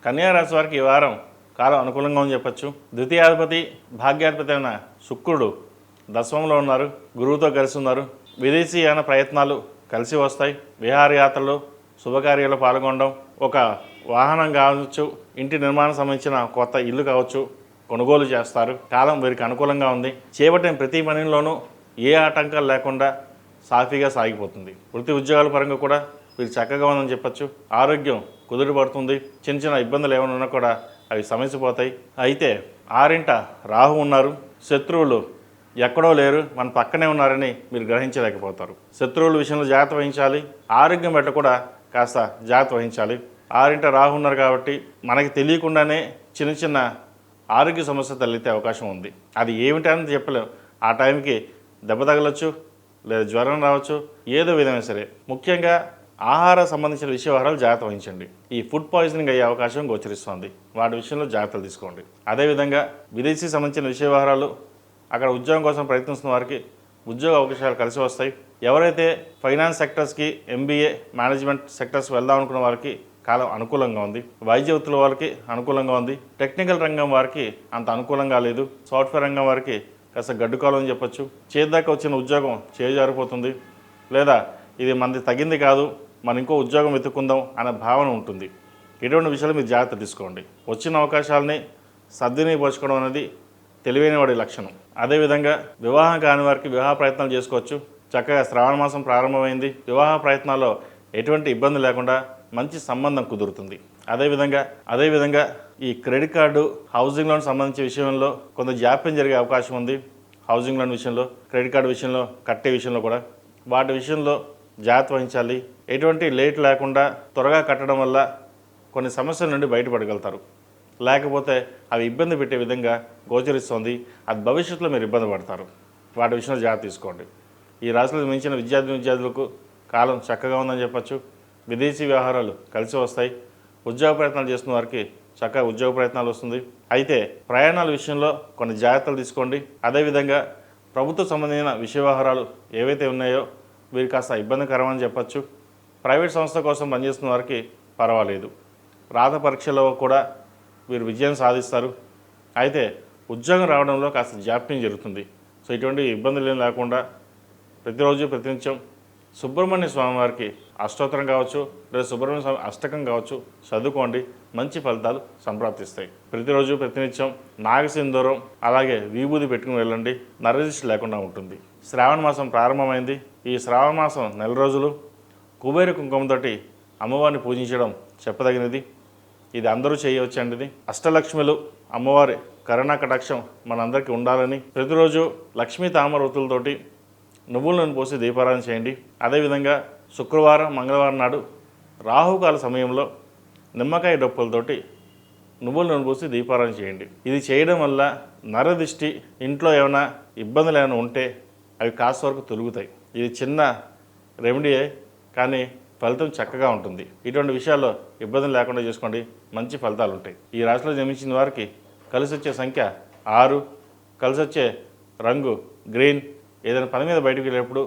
కన్యా రాశి వారికి ఈ వారం కాలం అనుకూలంగా అని చెప్పచ్చు. ద్వితీయాధిపతి భాగ్యాధిపతి అయిన శుక్రుడు దశమంలో ఉన్నారు, గురువుతో కలిసి ఉన్నారు. విదేశీయాన ప్రయత్నాలు కలిసి వస్తాయి. విహారయాత్రలు, శుభకార్యాలు పాల్గొనడం, ఒక వాహనం కావచ్చు, ఇంటి నిర్మాణం సంబంధించిన కొత్త ఇల్లు కావచ్చు కొనుగోలు చేస్తారు. కాలం వీరికి అనుకూలంగా ఉంది. చేపట్టిన ప్రతి పనిలోనూ ఏ ఆటంకాలు లేకుండా సాఫీగా సాగిపోతుంది. వృత్తి ఉద్యోగాల పరంగా కూడా వీరు చక్కగా ఉందని చెప్పచ్చు. ఆరోగ్యం కుదురుపడుతుంది. చిన్న చిన్న ఇబ్బందులు ఏమైనా ఉన్నా కూడా అవి సమస్యపోతాయి. అయితే 6 రాహు ఉన్నారు. శత్రువులు ఎక్కడో లేరు, మన పక్కనే ఉన్నారని మీరు గ్రహించలేకపోతారు. శత్రువుల విషయంలో జాగ్రత్త వహించాలి. ఆరోగ్యం బట్ట కూడా కాస్త జాగ్రత్త వహించాలి. 6 రాహు ఉన్నారు కాబట్టి మనకి తెలియకుండానే చిన్న చిన్న ఆరోగ్య సమస్య తలెత్తే అవకాశం ఉంది. అది ఏమిటని చెప్పలేం. ఆ టైంకి దెబ్బ తగలొచ్చు, లేదా జ్వరం రావచ్చు, ఏదో విధమైనా సరే. ముఖ్యంగా ఆహార సంబంధించిన విషయ వ్యవహారాలు జాగ్రత్త వహించండి. ఈ ఫుడ్ పాయిజనింగ్ అయ్యే అవకాశం గోచరిస్తోంది. వాటి విషయంలో జాగ్రత్తలు తీసుకోండి. అదేవిధంగా విదేశీ సంబంధించిన విషయ వ్యవహారాలు, అక్కడ ఉద్యోగం కోసం ప్రయత్నిస్తున్న వారికి ఉద్యోగ అవకాశాలు కలిసి వస్తాయి. ఎవరైతే ఫైనాన్స్ సెక్టర్స్కి, ఎంబీఏ, మేనేజ్మెంట్ సెక్టర్స్ వెళ్దాం అనుకున్న వారికి కాలం అనుకూలంగా ఉంది. వైద్య వృత్తుల వారికి అనుకూలంగా ఉంది. టెక్నికల్ రంగం వారికి అంత అనుకూలంగా లేదు. సాఫ్ట్వేర్ రంగం వారికి కాస్త గడ్డుకాలం అని చెప్పొచ్చు. చేద్దాకా వచ్చిన ఉద్యోగం చేజారిపోతుంది, లేదా ఇది మనది తగింది కాదు, మనం ఇంకో ఉద్యోగం వెతుక్కుందాం అనే భావన ఉంటుంది. ఇటువంటి విషయాలు మీరు జాగ్రత్త తీసుకోండి. వచ్చిన అవకాశాలని సద్వినియోగపరచుకోవడం అనేది తెలివైన వాడి లక్షణం. అదేవిధంగా వివాహం కాని వారికి వివాహ ప్రయత్నాలు చేసుకోవచ్చు. చక్కగా శ్రావణ మాసం ప్రారంభమైంది. వివాహ ప్రయత్నాల్లో ఎటువంటి ఇబ్బంది లేకుండా మంచి సంబంధం కుదురుతుంది. అదేవిధంగా ఈ క్రెడిట్ కార్డు, హౌసింగ్ లోన్ సంబంధించిన విషయంలో కొంత జాప్యం జరిగే అవకాశం ఉంది. హౌసింగ్ లోన్ విషయంలో, క్రెడిట్ కార్డు విషయంలో, కట్టే విషయంలో కూడా వాటి విషయంలో జాగ్రత్త వహించాలి. ఎటువంటి లేట్ లేకుండా త్వరగా కట్టడం వల్ల కొన్ని సమస్యల నుండి బయటపడగలుగుతారు. లేకపోతే అవి ఇబ్బంది పెట్టే విధంగా గోచరిస్తుంది. అది భవిష్యత్తులో మీరు ఇబ్బంది పడతారు. వాటి విషయంలో జాగ్రత్త తీసుకోండి. ఈ రాశిలో మించిన విద్యార్థులకు కాలం చక్కగా ఉందని చెప్పచ్చు. విదేశీ వ్యవహారాలు కలిసి వస్తాయి. ఉద్యోగ ప్రయత్నాలు చేస్తున్న వారికి చక్కగా ఉద్యోగ ప్రయత్నాలు వస్తుంది. అయితే ప్రయాణాల విషయంలో కొన్ని జాగ్రత్తలు తీసుకోండి. అదేవిధంగా ప్రభుత్వ సంబంధించిన విషయ వ్యవహారాలు ఏవైతే ఉన్నాయో వీరు కాస్త ఇబ్బందికరమని చెప్పచ్చు. ప్రైవేట్ సంస్థ కోసం పనిచేస్తున్న వారికి పర్వాలేదు. రాత పరీక్షలో కూడా వీరు విజయం సాధిస్తారు. అయితే ఉద్యోగం రావడంలో కాస్త జాప్యం జరుగుతుంది. సో ఇటువంటి ఇబ్బందులు లేకుండా ప్రతిరోజు ప్రతినిత్యం సుబ్రహ్మణ్య స్వామి వారికి అష్టోత్తరం కావచ్చు, లేదా సుబ్రహ్మణ్య స్వామి అష్టకం కావచ్చు చదువుకోండి. మంచి ఫలితాలు సంప్రాప్తిస్తాయి. ప్రతిరోజు ప్రతినిత్యం నాగసింధూరం అలాగే విభూది పెట్టుకుని వెళ్ళండి. నరదిష్టి లేకుండా ఉంటుంది. శ్రావణ మాసం ప్రారంభమైంది. ఈ శ్రావణ మాసం నెల రోజులు కుబేర కుంకుమతోటి అమ్మవారిని పూజించడం చెప్పదగినది. ఇది అందరూ చేయవచ్చండి. అష్టలక్ష్మిలు అమ్మవారి కరుణా కటాక్షం మనందరికీ ఉండాలని ప్రతిరోజు లక్ష్మీ తామరవతులతోటి నువ్వుల నూనె పోసి దీపారాధన చేయండి. అదేవిధంగా శుక్రవారం, మంగళవారం నాడు రాహుకాల సమయంలో నిమ్మకాయ డొప్పలతోటి నువ్వుల నూనె పోసి దీపారాధన చేయండి. ఇది చేయడం వల్ల నరదిష్టి, ఇంట్లో ఏమైనా ఇబ్బందులు ఏమైనా ఉంటే అవి కాస్త వరకు తొలుగుతాయి. ఇది చిన్న రెమెడీయే, కానీ ఫలితం చక్కగా ఉంటుంది. ఇటువంటి విషయాల్లో ఇబ్బందులు లేకుండా చేసుకోండి. మంచి ఫలితాలు ఉంటాయి. ఈ రాశిలో జన్మించిన వారికి కలిసి వచ్చే సంఖ్య 6, కలిసి వచ్చే రంగు గ్రీన్. ఏదైనా పని మీద బయటకు వెళ్ళేటప్పుడు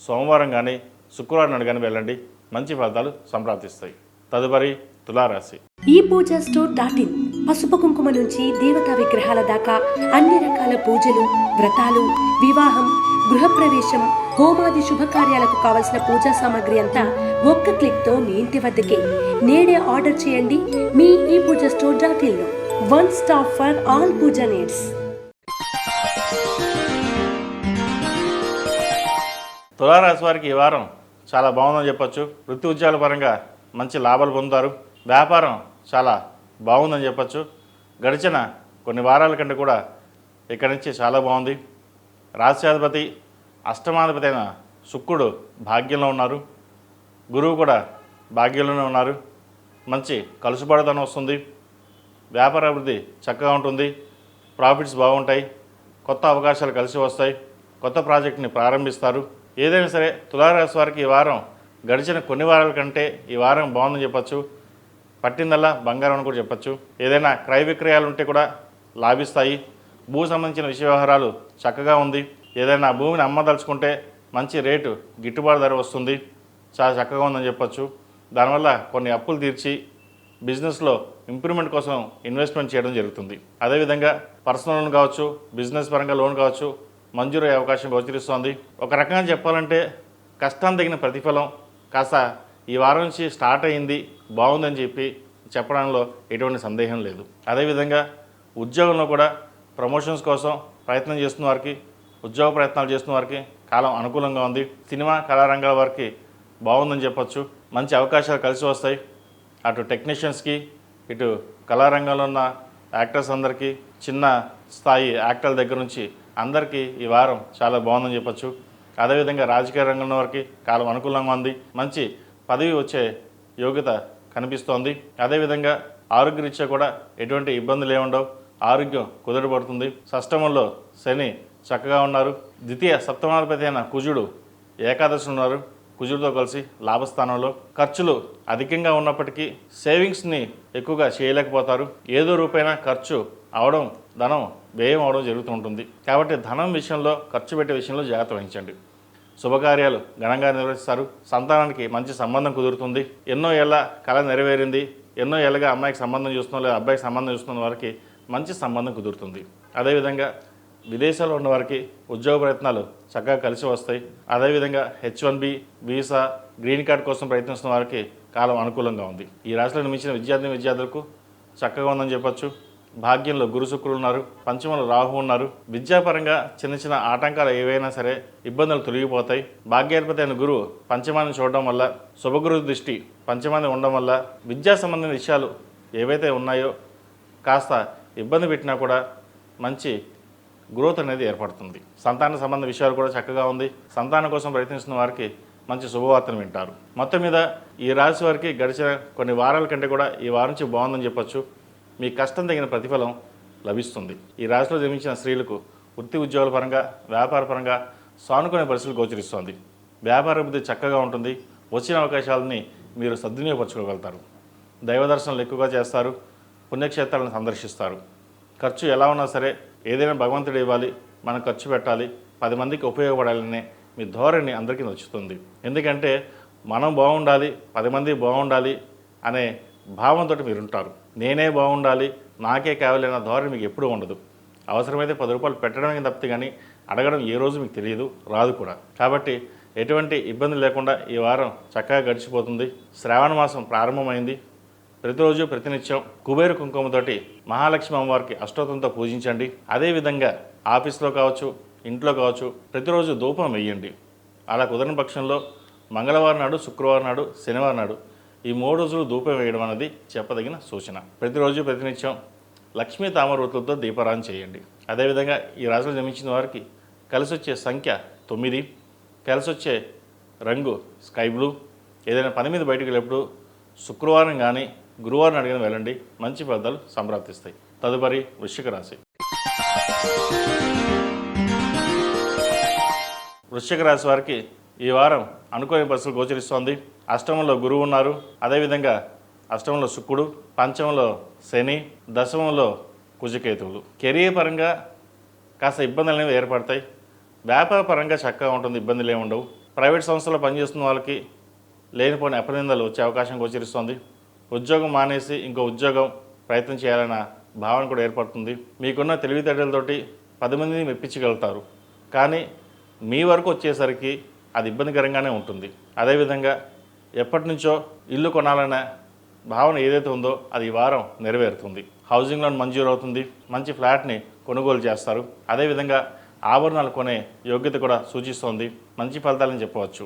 సోమవారం కానీ శుక్రవారం నాడు కానీ వెళ్ళండి. మంచి ఫలితాలు సంప్రాప్తిస్తాయి. తదుపరి తులారాశి. ఈ పూజ స్టోర్.in పసుపు కుంకుమ నుంచి దేవతా విగ్రహాల దాకా అన్ని రకాల పూజలు, వ్రతాలు, వివాహం, గృహప్రవేశం, హోమాది శుభకార్యాలకు కావలసిన పూజా సామాగ్రి అంతా ఒక్క క్లిక్తో మీ ఇంటి వద్దకే. నేడే ఆర్డర్ చేయండి మీ ఈ పూజ స్టోర్.in లో. One stop for all pooja needs. తులారాశి వారికి ఈ వారం చాలా బాగుందని చెప్పచ్చు. వృత్తి ఉద్యోగాల పరంగా మంచి లాభాలు పొందుతారు. వ్యాపారం చాలా బాగుందని చెప్పచ్చు. గడిచిన కొన్ని వారాల కంటే కూడా ఇక్కడి నుంచి చాలా బాగుంది. రాష్ట్రాధిపతి, అష్టమాధిపతి అయిన శుక్రుడు భాగ్యంలో ఉన్నారు. గురువు కూడా భాగ్యంలోనే ఉన్నారు. మంచి కలుసుబాటుతనం వస్తుంది. వ్యాపార అభివృద్ధి చక్కగా ఉంటుంది. ప్రాఫిట్స్ బాగుంటాయి. కొత్త అవకాశాలు కలిసి వస్తాయి. కొత్త ప్రాజెక్టుని ప్రారంభిస్తారు. ఏదైనా సరే తులారాశి వారికి ఈ వారం గడిచిన కొన్ని వారాల కంటే ఈ వారం బాగుందని చెప్పచ్చు. పట్టిందల్లా బంగారం అని కూడా చెప్పచ్చు. ఏదైనా క్రయ విక్రయాలు ఉంటే కూడా లాభిస్తాయి. భూ సంబంధించిన విషయ వ్యవహారాలు చక్కగా ఉంది. ఏదైనా భూమిని అమ్మదలుచుకుంటే మంచి రేటు, గిట్టుబాటు ధర వస్తుంది. చాలా చక్కగా ఉందని చెప్పచ్చు. దానివల్ల కొన్ని అప్పులు తీర్చి బిజినెస్లో ఇంప్రూవ్మెంట్ కోసం ఇన్వెస్ట్మెంట్ చేయడం జరుగుతుంది. అదేవిధంగా పర్సనల్ లోన్ కావచ్చు, బిజినెస్ పరంగా లోన్ కావచ్చు మంజూరు అయ్యే అవకాశం గోచరిస్తోంది. ఒక రకంగా చెప్పాలంటే కష్టం తగిన ప్రతిఫలం కాస్త ఈ వారం నుంచి స్టార్ట్ అయింది, బాగుందని చెప్పి చెప్పడంలో ఎటువంటి సందేహం లేదు. అదేవిధంగా ఉద్యోగంలో కూడా ప్రమోషన్స్ కోసం ప్రయత్నం చేస్తున్న వారికి, ఉద్యోగ ప్రయత్నాలు చేస్తున్న వారికి కాలం అనుకూలంగా ఉంది. సినిమా కళారంగాల వారికి బాగుందని చెప్పచ్చు. మంచి అవకాశాలు కలిసి వస్తాయి. అటు టెక్నీషియన్స్కి, ఇటు కళారంగంలో ఉన్న యాక్టర్స్ అందరికీ, చిన్న స్థాయి యాక్టర్ల దగ్గర నుంచి అందరికీ ఈ వారం చాలా బాగుందని చెప్పచ్చు. అదేవిధంగా రాజకీయ రంగంలో వారికి కాలం అనుకూలంగా ఉంది. మంచి పదవి వచ్చే యోగ్యత కనిపిస్తోంది. అదేవిధంగా ఆరోగ్యరీత్యా కూడా ఎటువంటి ఇబ్బందులు ఏముండవు. ఆరోగ్యం కుదుటపడుతుంది. షష్టమంలో శని చక్కగా ఉన్నారు. ద్వితీయ సప్తమాధిపతి అయిన కుజుడు ఏకాదశి ఉన్నారు. కుజుడితో కలిసి లాభస్థానంలో. ఖర్చులు అధికంగా ఉన్నప్పటికీ సేవింగ్స్ని ఎక్కువగా చేయలేకపోతారు. ఏదో రూపైనా ఖర్చు అవడం, ధనం వ్యయం అవడం జరుగుతూ ఉంటుంది. కాబట్టి ధనం విషయంలో, ఖర్చు పెట్టే విషయంలో జాగ్రత్త వహించండి. శుభకార్యాలు ఘనంగా నిర్వహిస్తారు. సంతానానికి మంచి సంబంధం కుదురుతుంది. ఎన్నో ఏళ్ళ కళ నెరవేరింది, ఎన్నో ఏళ్ళగా అమ్మాయికి సంబంధం చూస్తున్నాం లేదా అబ్బాయికి సంబంధం చూస్తున్న వారికి మంచి సంబంధం కుదురుతుంది. అదేవిధంగా విదేశాల్లో ఉన్న వారికి ఉద్యోగ ప్రయత్నాలు చక్కగా కలిసి వస్తాయి. అదేవిధంగా H1B వీసా, గ్రీన్ కార్డ్ కోసం ప్రయత్నిస్తున్న వారికి కాలం అనుకూలంగా ఉంది. ఈ రాశిలో నిర్మించిన విద్యార్థులకు చక్కగా ఉందని చెప్పొచ్చు. భాగ్యంలో గురు శుక్రులు ఉన్నారు, పంచమంలో రాహు ఉన్నారు. విద్యాపరంగా చిన్న చిన్న ఆటంకాలు ఏవైనా సరే ఇబ్బందులు తొలగిపోతాయి. భాగ్యాధిపతి అయిన గురువు పంచమాన్ని చూడడం వల్ల, శుభగురు దృష్టి పంచమాన్ని ఉండడం వల్ల విద్యా సంబంధించిన విషయాలు ఏవైతే ఉన్నాయో కాస్త ఇబ్బంది పెట్టినా కూడా మంచి గ్రోత్ అనేది ఏర్పడుతుంది. సంతాన సంబంధ విషయాలు కూడా చక్కగా ఉంది. సంతానం కోసం ప్రయత్నిస్తున్న వారికి మంచి శుభవార్తను వింటారు. మొత్తం మీద ఈ రాశి వారికి గడిచిన కొన్ని వారాల కంటే కూడా ఈ వారం నుంచి బాగుందని చెప్పొచ్చు. మీ కష్టం తగిన ప్రతిఫలం లభిస్తుంది. ఈ రాశిలో జన్మించిన స్త్రీలకు వృత్తి ఉద్యోగాల పరంగా, వ్యాపార పరంగా సానుకూల పరిస్థితులు గోచరిస్తోంది. వ్యాపార అభివృద్ధి చక్కగా ఉంటుంది. వచ్చిన అవకాశాలని మీరు సద్వినియోగపరచుకోగలుగుతారు. దైవ దర్శనాలు ఎక్కువగా చేస్తారు. పుణ్యక్షేత్రాలను సందర్శిస్తారు. ఖర్చు ఎలా ఉన్నా సరే ఏదైనా భగవంతుడు ఇవ్వాలి, మనం ఖర్చు పెట్టాలి, 10 మందికి ఉపయోగపడాలనే మీ ధోరణి అందరికీ నచ్చుతుంది. ఎందుకంటే మనం బాగుండాలి, 10 మంది బాగుండాలి అనే భావంతో మీరు ఉంటారు. నేనే బాగుండాలి, నాకే కావాలన్న ధోరణి మీకు ఎప్పుడూ ఉండదు. అవసరమైతే 10 రూపాయలు పెట్టడానికి తప్పితే కానీ అడగడం ఏ రోజు మీకు తెలియదు, రాదు కూడా. కాబట్టి ఎటువంటి ఇబ్బంది లేకుండా ఈ వారం చక్కగా గడిచిపోతుంది. శ్రావణ మాసం ప్రారంభమైంది. ప్రతిరోజు ప్రతినిత్యం కుబేరు కుంకుమతోటి మహాలక్ష్మి అమ్మవారికి అష్టోత్తంతో పూజించండి. అదేవిధంగా ఆఫీస్లో కావచ్చు, ఇంట్లో కావచ్చు ప్రతిరోజు ధూపం వేయండి. అలా కుదరని పక్షంలో మంగళవారం నాడు, శుక్రవారం నాడు, శనివారం నాడు ఈ 3 రోజులు ధూపం వేయడం అనేది చెప్పదగిన సూచన. ప్రతిరోజు ప్రతినిత్యం లక్ష్మీ తామరవతులతో దీపారాధన చేయండి. అదేవిధంగా ఈ రాశిలో జన్మించిన వారికి కలిసి వచ్చే సంఖ్య 9, కలిసి వచ్చే రంగు స్కై బ్లూ. ఏదైనా పని మీద బయటకు వెళ్ళేప్పుడు శుక్రవారం కానీ గురువారం అడిగిన వెళ్ళండి, మంచి ఫలితాలు సంప్రాప్తిస్తాయి. తదుపరి వృశ్చిక రాశి. వృశ్చిక రాశి వారికి ఈ వారం అనుకోని పరిస్థితులు గోచరిస్తోంది. అష్టమంలో గురువు ఉన్నారు. అదేవిధంగా అష్టమంలో శుక్రుడు, పంచమంలో శని, దశమంలో కుజకేతువులు. కెరీర్ పరంగా కాస్త ఇబ్బందులు అనేవి ఏర్పడతాయి. వ్యాపార పరంగా చక్కగా ఉంటుంది, ఇబ్బందులు ఏమి ఉండవు. ప్రైవేట్ సంస్థలో పనిచేస్తున్న వాళ్ళకి లేనిపోని అపనిందలు వచ్చే అవకాశం గోచరిస్తోంది. ఉద్యోగం మానేసి ఇంకో ఉద్యోగం ప్రయత్నం చేయాలన్న భావన కూడా ఏర్పడుతుంది. మీకున్న తెలివితేటలతోటి 10 మందిని మెప్పించగలుగుతారు. కానీ మీ వరకు వచ్చేసరికి అది ఇబ్బందికరంగానే ఉంటుంది. అదేవిధంగా ఎప్పటి నుంచో ఇల్లు కొనాలన్న భావన ఏదైతే ఉందో అది ఈ వారం నెరవేరుతుంది. హౌసింగ్ లోన్ మంజూరు అవుతుంది. మంచి ఫ్లాట్ని కొనుగోలు చేస్తారు. అదేవిధంగా ఆభరణాలు కొనే యోగ్యత కూడా సూచిస్తోంది. మంచి ఫలితాలని చెప్పవచ్చు.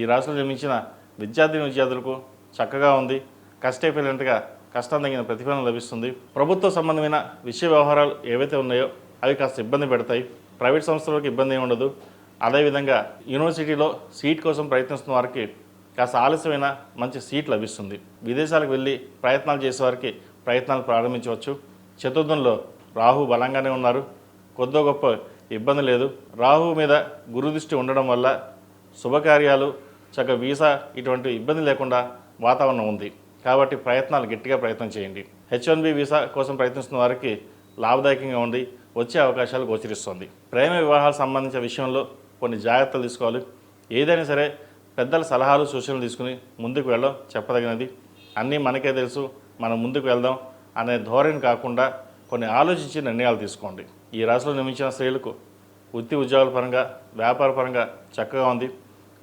ఈ రాశిలో జన్మించిన విద్యార్థులకు చక్కగా ఉంది. కష్టపడినట్టుగా కష్టం తగిన ప్రతిఫలం లభిస్తుంది. ప్రభుత్వ సంబంధమైన విషయ వ్యవహారాలు ఏవైతే ఉన్నాయో అవి కాస్త ఇబ్బంది పెడతాయి. ప్రైవేట్ సంస్థలకు ఇబ్బంది ఏమి ఉండదు. అదేవిధంగా యూనివర్సిటీలో సీట్ కోసం ప్రయత్నిస్తున్న వారికి కాస్త ఆలస్యమైన మంచి సీట్ లభిస్తుంది. విదేశాలకు వెళ్ళి ప్రయత్నాలు చేసేవారికి ప్రయత్నాలు ప్రారంభించవచ్చు. చతుర్థంలో రాహు బలంగానే ఉన్నారు. కొద్దో గొప్ప ఇబ్బంది లేదు. రాహు మీద గురు దృష్టి ఉండడం వల్ల శుభకార్యాలు, చక్కగా వీసా ఇటువంటి ఇబ్బంది లేకుండా వాతావరణం ఉంది. కాబట్టి ప్రయత్నాలు గట్టిగా ప్రయత్నం చేయండి. H1B వీసా కోసం ప్రయత్నిస్తున్న వారికి లాభదాయకంగా ఉండి వచ్చే అవకాశాలు గోచరిస్తుంది. ప్రేమ వివాహాలకు సంబంధించిన విషయంలో కొన్ని జాగ్రత్తలు తీసుకోవాలి. ఏదైనా సరే పెద్దల సలహాలు, సూచనలు తీసుకుని ముందుకు వెళ్ళడం చెప్పదగినది. అన్నీ మనకే తెలుసు, మనం ముందుకు వెళ్దాం అనే ధోరణి కాకుండా కొన్ని ఆలోచించి నిర్ణయాలు తీసుకోండి. ఈ రాశిలో నిర్మించిన స్త్రీలకు వృత్తి ఉద్యోగాల పరంగా, వ్యాపార పరంగా చక్కగా ఉంది.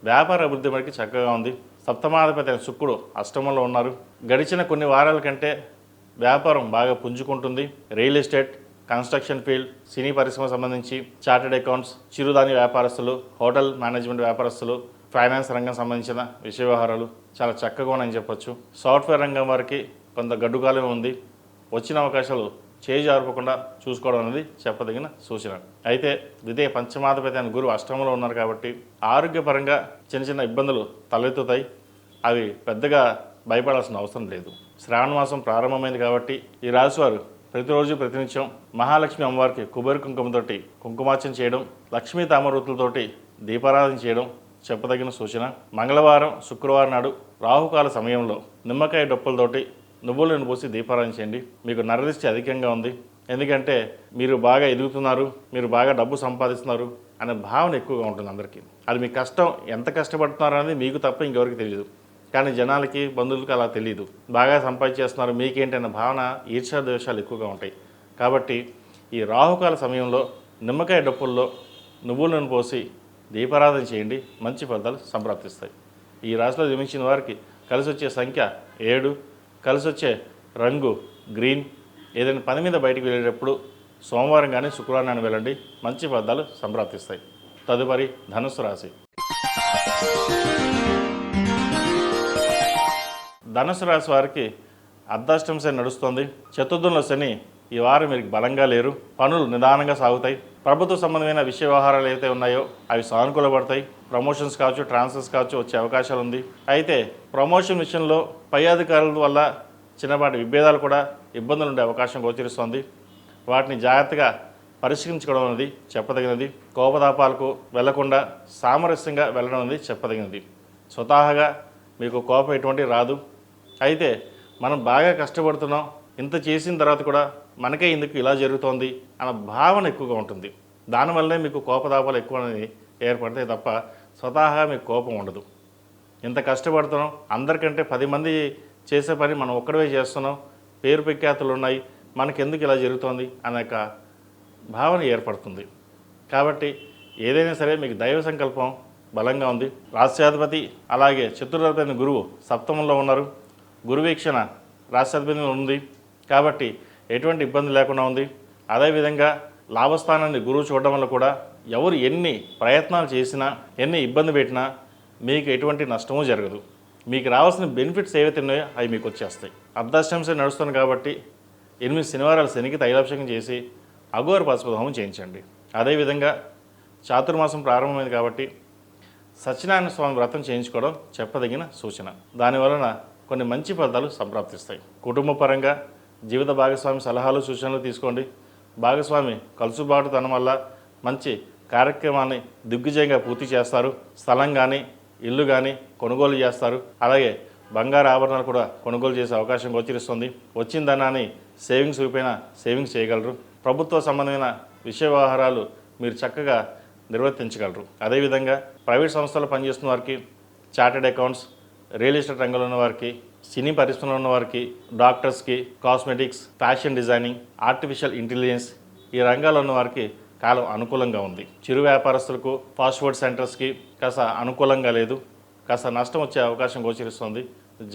వ్యాపార అభివృద్ధి మనకి చక్కగా ఉంది. సప్తమాధిపతి అయిన శుక్రుడు అష్టమంలో ఉన్నారు. గడిచిన కొన్ని వారాల కంటే వ్యాపారం బాగా పుంజుకుంటుంది. రియల్ ఎస్టేట్, కన్స్ట్రక్షన్ ఫీల్డ్, సినీ పరిశ్రమ సంబంధించి, చార్టెడ్ అకౌంట్స్, చిరుధాన్య వ్యాపారస్తులు, హోటల్ మేనేజ్మెంట్ వ్యాపారస్తులు, ఫైనాన్స్ రంగం సంబంధించిన విషయ వ్యవహారాలు చాలా చక్కగా ఉన్నాయని చెప్పొచ్చు. సాఫ్ట్వేర్ రంగం వారికి కొంత గడ్డుకాలం ఉంది. వచ్చిన అవకాశాలు చేయి జారుకోకుండా చూసుకోవడం అనేది చెప్పదగిన సూచన. అయితే ద్వితీయ పంచమాధిపతి అయిన గురువు అష్టమంలో ఉన్నారు కాబట్టి ఆరోగ్యపరంగా చిన్న చిన్న ఇబ్బందులు తలెత్తుతాయి. అవి పెద్దగా భయపడాల్సిన అవసరం లేదు. శ్రావణ మాసం ప్రారంభమైంది కాబట్టి ఈ రాశివారు ప్రతిరోజు ప్రతినిత్యం మహాలక్ష్మి అమ్మవారికి కుబేరు కుంకుమతోటి కుంకుమార్చన చేయడం, లక్ష్మీ తామరవతులతోటి దీపారాధన చేయడం చెప్పదగిన సూచన. మంగళవారం, శుక్రవారం నాడు రాహుకాల సమయంలో నిమ్మకాయ డొప్పలతోటి నువ్వులను పోసి దీపారాధన చేయండి. మీకు నరదిష్టి అధికంగా ఉంది, ఎందుకంటే మీరు బాగా ఎదుగుతున్నారు, మీరు బాగా డబ్బు సంపాదిస్తున్నారు అనే భావన ఎక్కువగా ఉంటుంది అందరికీ. అది మీ కష్టం, ఎంత కష్టపడుతున్నారు అనేది మీకు తప్ప ఇంకెవరికి తెలియదు. కానీ జనాలకి, బంధువులకి అలా తెలియదు. బాగా సంపాదించేస్తున్నారు, మీకేంటనే భావన, ఈర్ష్యా ద్వేషాలు ఎక్కువగా ఉంటాయి. కాబట్టి ఈ రాహుకాల సమయంలో నిమ్మకాయ డొప్పుల్లో నువ్వులను పోసి దీపారాధన చేయండి, మంచి ఫలితాలు సంప్రాప్తిస్తాయి. ఈ రాశిలో జన్మించిన వారికి కలిసి వచ్చే సంఖ్య 7, కలిసి వచ్చే రంగు గ్రీన్. ఏదైనా పని మీద బయటికి వెళ్ళేటప్పుడు సోమవారం కానీ శుక్రవారం కానీ వెళ్ళండి, మంచి ఫలితాలు సంప్రాప్తిస్తాయి. తదుపరి ధనుస్సు రాశి. ధనుసు రాశి వారికి అర్ధాష్టమ శని నడుస్తుంది. చతుర్థంలో శని ఈ వారం మీరు బలంగా లేరు, పనులు నిదానంగా సాగుతాయి. ప్రభుత్వ సంబంధమైన విషయ వ్యవహారాలు ఏవైతే ఉన్నాయో అవి సానుకూలపడతాయి. ప్రమోషన్స్ కావచ్చు, ట్రాన్స్ఫర్స్ కావచ్చు వచ్చే అవకాశాలు ఉంది. అయితే ప్రమోషన్ విషయంలో పై అధికారుల వల్ల చిన్నపాటి విభేదాలు కూడా ఇబ్బందులు ఉండే అవకాశం గోచరిస్తోంది. వాటిని జాగ్రత్తగా పరిష్కరించుకోవడం అనేది చెప్పదగినది. కోపతాపాలకు వెళ్లకుండా సామరస్యంగా వెళ్ళడం అనేది చెప్పదగినది. స్వతహాగా మీకు కోపం ఎటువంటి రాదు. అయితే మనం బాగా కష్టపడుతున్నాం, ఇంత చేసిన తర్వాత కూడా మనకే ఎందుకు ఇలా జరుగుతోంది అన్న భావన ఎక్కువగా ఉంటుంది. దానివల్లే మీకు కోపతాపాలు ఎక్కువ అనేది ఏర్పడతాయి తప్ప స్వతహాగా మీకు కోపం ఉండదు. ఇంత కష్టపడుతున్నాం, అందరికంటే 10 మంది చేసే పని మనం ఒక్కడే చేస్తున్నాం, పేరు ప్రఖ్యాతులు ఉన్నాయి, మనకెందుకు ఇలా జరుగుతోంది అనేక భావన ఏర్పడుతుంది. కాబట్టి ఏదైనా సరే మీకు దైవ సంకల్పం బలంగా ఉంది. రాష్ట్రాధిపతి అలాగే చతుర్థాధిపతి గురువు సప్తమంలో ఉన్నారు. గురువీక్షణ రాష్ట్రాధిపతి ఉంది కాబట్టి ఎటువంటి ఇబ్బంది లేకుండా ఉంది. అదేవిధంగా లాభస్థానాన్ని గురువు చూడడం వల్ల కూడా ఎవరు ఎన్ని ప్రయత్నాలు చేసినా, ఎన్ని ఇబ్బంది పెట్టినా మీకు ఎటువంటి నష్టమూ జరగదు. మీకు రావాల్సిన బెనిఫిట్స్ ఏవైతే ఉన్నాయో అవి మీకు వచ్చేస్తాయి. అర్ధాష్టమ శని నడుస్తుంది కాబట్టి 8 శనివారాలు శనికి తైలాభిషేకం చేసి అఘోర పసుపు హోమం చేయించండి. అదేవిధంగా చాతుర్మాసం ప్రారంభమైంది కాబట్టి సత్యనారాయణ స్వామి వ్రతం చేయించుకోవడం చెప్పదగిన సూచన. దానివలన కొన్ని మంచి ఫలితాలు సంప్రాప్తిస్తాయి. కుటుంబ పరంగా జీవిత భాగస్వామి సలహాలు, సూచనలు తీసుకోండి. భాగస్వామి కలుసుబాటుతనం వల్ల మంచి కార్యక్రమాన్ని దిగ్విజయంగా పూర్తి చేస్తారు. స్థలం కానీ, ఇల్లు కానీ కొనుగోలు చేస్తారు. అలాగే బంగారు ఆభరణాలు కూడా కొనుగోలు చేసే అవకాశం గోచరిస్తుంది. వచ్చిన ధనాన్ని సేవింగ్స్ రూపేణ సేవింగ్స్ చేయగలరు. ప్రభుత్వ సంబంధమైన విషయ వ్యవహారాలు మీరు చక్కగా నిర్వర్తించగలరు. అదేవిధంగా ప్రైవేట్ సంస్థల్లో పనిచేస్తున్న వారికి, చార్టెడ్ అకౌంట్స్, రియల్ ఎస్టేట్ రంగంలో ఉన్న వారికి, సినీ పరిశ్రమలో ఉన్న వారికి, డాక్టర్స్కి, cosmetics, fashion designing, artificial intelligence ఈ రంగాల్లో ఉన్న వారికి కాలం అనుకూలంగా ఉంది. చిరు వ్యాపారస్తులకు, ఫాస్ట్ ఫుడ్ సెంటర్స్కి కాస్త అనుకూలంగా లేదు, కాస్త నష్టం వచ్చే అవకాశం గోచరిస్తుంది.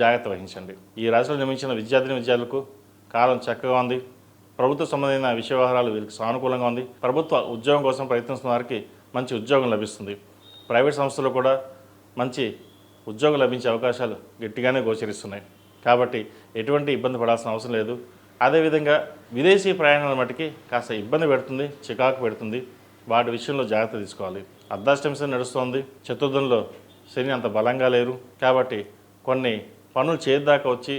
జాగ్రత్త వహించండి. ఈ రాశిలో జన్మించిన విద్యార్థులకు కాలం చక్కగా ఉంది. ప్రభుత్వ సంబంధమైన విషయ వ్యవహారాలు వీరికి సానుకూలంగా ఉంది. ప్రభుత్వ ఉద్యోగం కోసం ప్రయత్నిస్తున్న వారికి మంచి ఉద్యోగం లభిస్తుంది. ప్రైవేట్ సంస్థలు కూడా మంచి ఉద్యోగం లభించే అవకాశాలు గట్టిగానే గోచరిస్తున్నాయి. కాబట్టి ఎటువంటి ఇబ్బంది పడాల్సిన అవసరం లేదు. అదేవిధంగా విదేశీ ప్రయాణాల మటుకి కాస్త ఇబ్బంది పెడుతుంది, చికాకు పెడుతుంది. వాటి విషయంలో జాగ్రత్త తీసుకోవాలి. అర్ధాష్టమ శని నడుస్తోంది. చతుర్థంలో శని అంత బలంగా లేరు కాబట్టి కొన్ని పనులు చేద్దాకా వచ్చి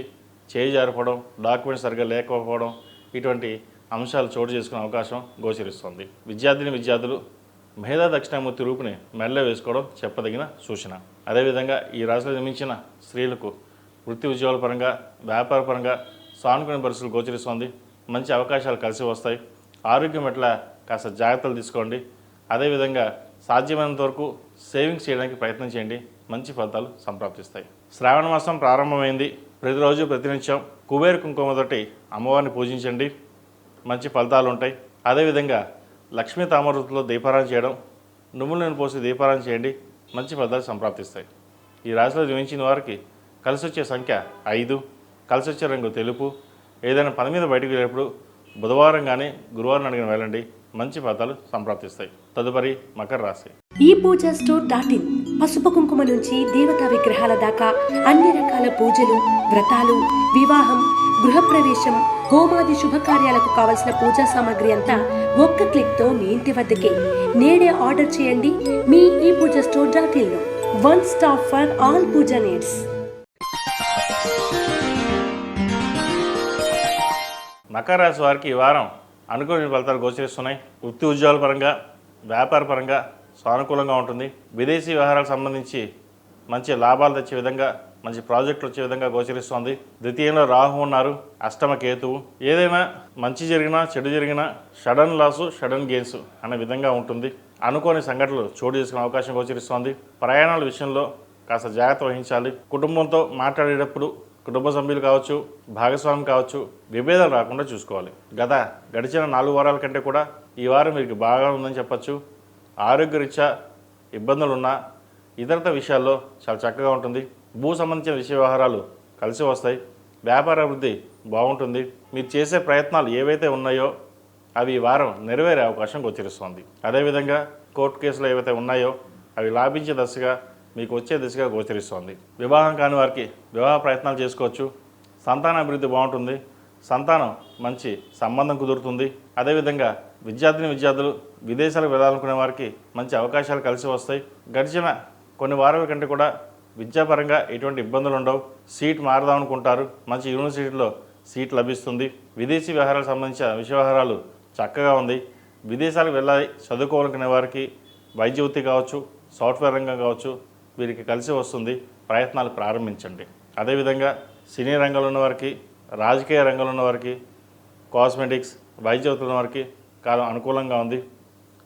చేయి జారిపోవడం, డాక్యుమెంట్స్ సరిగ్గా లేకపోవడం ఇటువంటి అంశాలు చోటు చేసుకునే అవకాశం గోచరిస్తుంది. విద్యార్థులు మేధా దక్షిణామూర్తి రూపుని మెల్ల వేసుకోవడం చెప్పదగిన సూచన. అదేవిధంగా ఈ రాశిలో జన్మించిన స్త్రీలకు వృత్తి ఉద్యోగాల పరంగా, వ్యాపార పరంగా సానుకూల పరిస్థితులు గోచరిస్తుంది. మంచి అవకాశాలు కలిసి వస్తాయి. ఆరోగ్యం పట్ల కాస్త జాగ్రత్తలు తీసుకోండి. అదేవిధంగా సాధ్యమైనంత వరకు సేవింగ్స్ చేయడానికి ప్రయత్నం చేయండి. మంచి ఫలితాలు సంప్రాప్తిస్తాయి. శ్రావణ మాసం ప్రారంభమైంది. ప్రతిరోజు ప్రతినిత్యం కుబేర కుంకుమతోటి అమ్మవారిని పూజించండి, మంచి ఫలితాలు ఉంటాయి. అదేవిధంగా లక్ష్మీ తామరతో దీపారాధన చేయడం, నువ్వులను పోసి దీపారాధన చేయండి, మంచి ఫలితాలు సంప్రాప్తిస్తాయి. ఈ రాశిలో జన్మించిన వారికి కలిసి వచ్చే సంఖ్య 5, కలిసి వచ్చే రంగు తెలుపు. ఏదైనా పని మీద బయటకు వెళ్ళేప్పుడు బుధవారం కానీ గురువారం అడిగిన వెళ్ళండి, మంచి ఫలితాలు సంప్రాప్తిస్తాయి. తదుపరి మకర రాశి. ఈ పూజా స్టోర్ .in పసుపు కుంకుమ నుంచి దేవతా విగ్రహాల దాకా అన్ని రకాల పూజలు, వ్రతాలు, వివాహం, గృహప్రవేశం, హోమాది శుభకార్యాలకు కావలసిన పూజా సామాగ్రి అంతా ఒక్క క్లిక్తో మీ ఇంటి వద్దకే. నేడే ఆర్డర్ చేయండి మీ ఈ పూజా స్టోర్ .in లో. One stop for all pooja needs. మకర రాశి వారికి ఈ వారం అనుకూల ఫలితాలు గోచరిస్తున్నాయి. వృత్తి ఉద్యోగాల పరంగా, వ్యాపార పరంగా సానుకూలంగా ఉంటుంది. విదేశీ వ్యవహారాలకు సంబంధించి మంచి లాభాలు తెచ్చే విధంగా, మంచి ప్రాజెక్టులు వచ్చే విధంగా గోచరిస్తోంది. ద్వితీయంలో రాహు ఉన్నారు, అష్టమ కేతువు. ఏదైనా మంచి జరిగినా చెడు జరిగినా సడన్ లాసు సడన్ గెయిన్స్ అనే విధంగా ఉంటుంది. అనుకోని సంఘటనలు చోటు చేసుకునే అవకాశం గోచరిస్తోంది. ప్రయాణాల విషయంలో కాస్త జాగ్రత్త వహించాలి. కుటుంబంతో మాట్లాడేటప్పుడు కుటుంబ సభ్యులు కావచ్చు, భాగస్వామి కావచ్చు, విభేదాలు రాకుండా చూసుకోవాలి. గడిచిన 4 వారాల కంటే కూడా ఈ వారం మీకు బాగా ఉందని చెప్పచ్చు. ఆరోగ్యరీత్యా ఇబ్బందులున్నా ఇతరత విషయాల్లో చాలా చక్కగా ఉంటుంది. భూ సంబంధించిన విషయ వ్యవహారాలు కలిసి వస్తాయి. వ్యాపార అభివృద్ధి బాగుంటుంది. మీరు చేసే ప్రయత్నాలు ఏవైతే ఉన్నాయో అవి ఈ వారం నెరవేరే అవకాశం గోచరిస్తోంది. అదేవిధంగా కోర్టు కేసులు ఏవైతే ఉన్నాయో అవి లాభించే దశగా, మీకు వచ్చే దిశగా గోచరిస్తోంది. వివాహం కాని వారికి వివాహ ప్రయత్నాలు చేసుకోవచ్చు. సంతాన అభివృద్ధి బాగుంటుంది. సంతానం మంచి సంబంధం కుదురుతుంది. అదేవిధంగా విద్యార్థులు విదేశాలకు వెళ్ళాలనుకునే వారికి మంచి అవకాశాలు కలిసి వస్తాయి. గడిచిన కొన్ని వారాల కంటే కూడా విద్యాపరంగా ఎటువంటి ఇబ్బందులు ఉండవు. సీట్ మారదాం అనుకుంటారు, మంచి యూనివర్సిటీలో సీట్ లభిస్తుంది. విదేశీ వ్యవహారాలకు సంబంధించిన విషయ వ్యవహారాలు చక్కగా ఉంది. విదేశాలకు వెళ్ళాలి చదువుకోవాలనుకునే వారికి వైద్య వృత్తి కావచ్చు, సాఫ్ట్వేర్ రంగం కావచ్చు, వీరికి కలిసి వస్తుంది. ప్రయత్నాలు ప్రారంభించండి. అదేవిధంగా సినీ రంగంలో ఉన్న వారికి, రాజకీయ రంగంలో ఉన్న వారికి, కాస్మెటిక్స్, వైద్య వృత్తులు ఉన్న వారికి కాలం అనుకూలంగా ఉంది.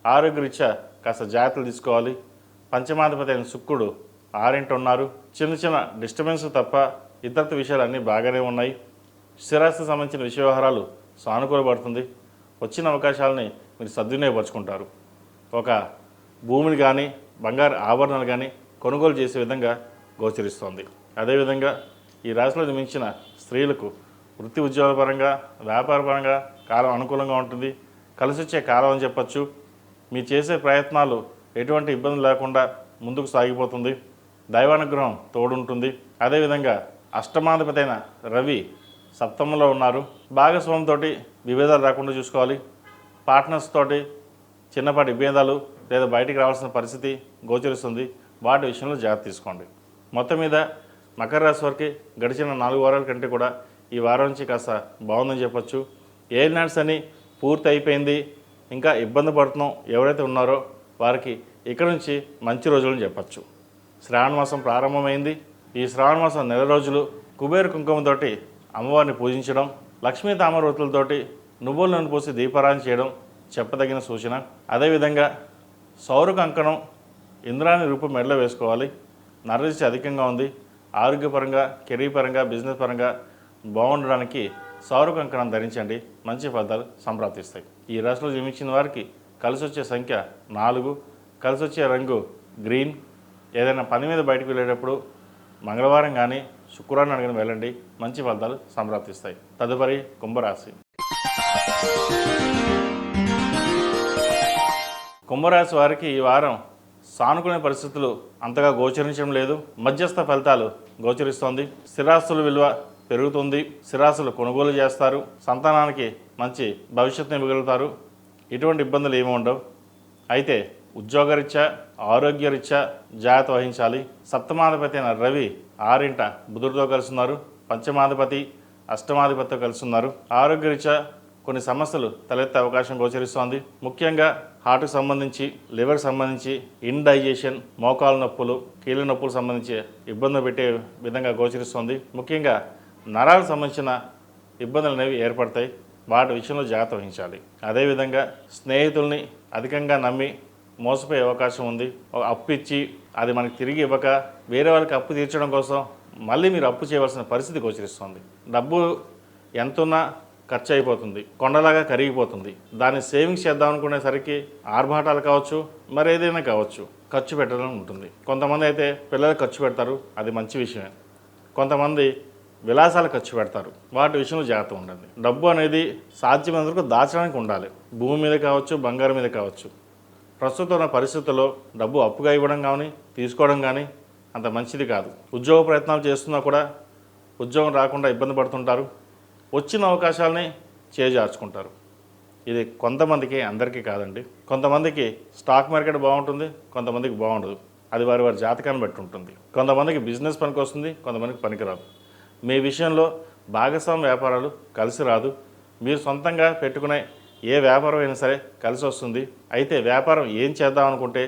ఆరోగ్యరీత్యా కాస్త జాగ్రత్తలు తీసుకోవాలి. పంచమాధిపతి అయిన శుక్రుడు 6 ఉన్నారు. చిన్న డిస్టర్బెన్స్ తప్ప ఇతరత విషయాలు అన్నీ బాగానే ఉన్నాయి. స్థిరాస్తికి సంబంధించిన విషయ వ్యవహారాలు సానుకూలపడుతుంది. వచ్చిన అవకాశాలని మీరు సద్వినియోగపరుచుకుంటారు. ఒక భూమిని కానీ, బంగారు ఆభరణాలు కానీ కొనుగోలు చేసే విధంగా గోచరిస్తోంది. అదేవిధంగా ఈ రాశిలో జన్మించిన స్త్రీలకు వృత్తి ఉద్యోగపరంగా, వ్యాపారపరంగా కాలం అనుకూలంగా ఉంటుంది. కలిసి వచ్చే కాలం అని చెప్పచ్చు. మీరు చేసే ప్రయత్నాలు ఎటువంటి ఇబ్బంది లేకుండా ముందుకు సాగిపోతుంది. దైవానుగ్రహం తోడుంటుంది. అదేవిధంగా అష్టమాధిపతి అయిన రవి సప్తమంలో ఉన్నారు. భాగస్వామితో విభేదాలు రాకుండా చూసుకోవాలి. పార్ట్నర్స్ తోటి చిన్నపాటి విభేదాలు లేదా బయటికి రావాల్సిన పరిస్థితి గోచరిస్తుంది. వాటి విషయంలో జాగ్రత్త తీసుకోండి. మొత్తం మీద మకర రాశి వారికి గడిచిన 4 వారాల కంటే కూడా ఈ వారం నుంచి కాస్త బాగుందని చెప్పచ్చు. ఏలినాడ్స్ అని పూర్తి అయిపోయింది, ఇంకా ఇబ్బంది పడుతున్నాం ఎవరైతే ఉన్నారో వారికి ఇక్కడ నుంచి మంచి రోజులని చెప్పచ్చు. శ్రావణ మాసం ప్రారంభమైంది. ఈ శ్రావణ మాసం 4 రోజులు కుబేర కుంకుమతోటి అమ్మవారిని పూజించడం, లక్ష్మీ తామరవతులతోటి నువ్వుల నూనె పోసి దీపారాధన చేయడం చెప్పదగిన సూచన. అదేవిధంగా సౌర కంకణం ఇంద్రాణి రూపం మెడలో వేసుకోవాలి. నరదిష్టి అధికంగా ఉంది. ఆరోగ్యపరంగా, కెరీర్ పరంగా, బిజినెస్ పరంగా బాగుండడానికి సౌర కంకణం ధరించండి. మంచి ఫలితాలు సంప్రాప్తిస్తాయి. ఈ రాశిలో జన్మించిన వారికి కలిసి వచ్చే సంఖ్య 4, కలిసి వచ్చే రంగు గ్రీన్. ఏదైనా పని మీద బయటకు వెళ్ళేటప్పుడు మంగళవారం కానీ శుక్రవారం అడిగిన వెళ్ళండి. మంచి ఫలితాలు సంప్రాప్తిస్తాయి. తదుపరి కుంభరాశి. కుంభరాశి వారికి ఈ వారం సానుకూల పరిస్థితులు అంతగా గోచరించడం లేదు. మధ్యస్థ ఫలితాలు గోచరిస్తోంది. స్థిరాస్తుల విలువ పెరుగుతుంది. స్థిరాస్తులు కొనుగోలు చేస్తారు. సంతానానికి మంచి భవిష్యత్తుని ఇవ్వగలుగుతారు. ఎటువంటి ఇబ్బందులు ఏమి ఉండవు. అయితే ఉద్యోగరీత్యా, ఆరోగ్యరీత్యా జాగ్రత్త వహించాలి. సప్తమాధిపతి అయిన రవి 6 బుధుడితో కలిసి ఉన్నారు. పంచమాధిపతి అష్టమాధిపతితో కలిసి ఉన్నారు. ఆరోగ్యరీత్యా కొన్ని సమస్యలు తలెత్తే అవకాశం గోచరిస్తోంది. ముఖ్యంగా హార్ట్కి సంబంధించి, లివర్కి సంబంధించి, ఇండైజెషన్, మోకాలు నొప్పులు, కీళ్ళ నొప్పులు సంబంధించి ఇబ్బందులు పెట్టే విధంగా గోచరిస్తోంది. ముఖ్యంగా నరాలకు సంబంధించిన ఇబ్బందులు అనేవి ఏర్పడతాయి. వాటి విషయంలో జాగ్రత్త వహించాలి. అదేవిధంగా స్నేహితుల్ని అధికంగా నమ్మి మోసపోయే అవకాశం ఉంది. ఒక అప్పు ఇచ్చి అది మనకి తిరిగి ఇవ్వక వేరే వాళ్ళకి అప్పు తీర్చడం కోసం మళ్ళీ మీరు అప్పు చేయవలసిన పరిస్థితి గోచరిస్తుంది. డబ్బు ఎంతున్నా ఖర్చు అయిపోతుంది, కొండలాగా కరిగిపోతుంది. దాన్ని సేవింగ్స్ చేద్దాం అనుకునేసరికి ఆర్భాటాలు కావచ్చు, మరి ఏదైనా కావచ్చు, ఖర్చు పెట్టడం ఉంటుంది. కొంతమంది అయితే పిల్లలకు ఖర్చు పెడతారు, అది మంచి విషయమే. కొంతమంది విలాసాలు ఖర్చు పెడతారు, వాటి విషయంలో జాగ్రత్త ఉండండి. డబ్బు అనేది సాధ్యమైనంత వరకు దాచడానికి ఉండాలి. భూమి మీద కావచ్చు, బంగారం మీద కావచ్చు. ప్రస్తుతం ఉన్న పరిస్థితుల్లో డబ్బు అప్పుగా ఇవ్వడం కానీ, తీసుకోవడం కానీ అంత మంచిది కాదు. ఉద్యోగ ప్రయత్నాలు చేస్తున్నా కూడా ఉద్యోగం రాకుండా ఇబ్బంది పడుతుంటారు. వచ్చిన అవకాశాలని చేజార్చుకుంటారు. ఇది కొంతమందికి, అందరికీ కాదండి. కొంతమందికి స్టాక్ మార్కెట్ బాగుంటుంది, కొంతమందికి బాగుండదు. అది వారి జాతకాన్ని బట్టి ఉంటుంది. కొంతమందికి బిజినెస్ పనికి వస్తుంది, కొంతమందికి పనికిరాదు. మీ విషయంలో భాగస్వామ్య వ్యాపారాలు కలిసి రాదు. మీరు సొంతంగా పెట్టుకునే ఏ వ్యాపారం అయినా సరే కలిసి వస్తుంది. అయితే వ్యాపారం ఏం చేద్దాం అనుకుంటే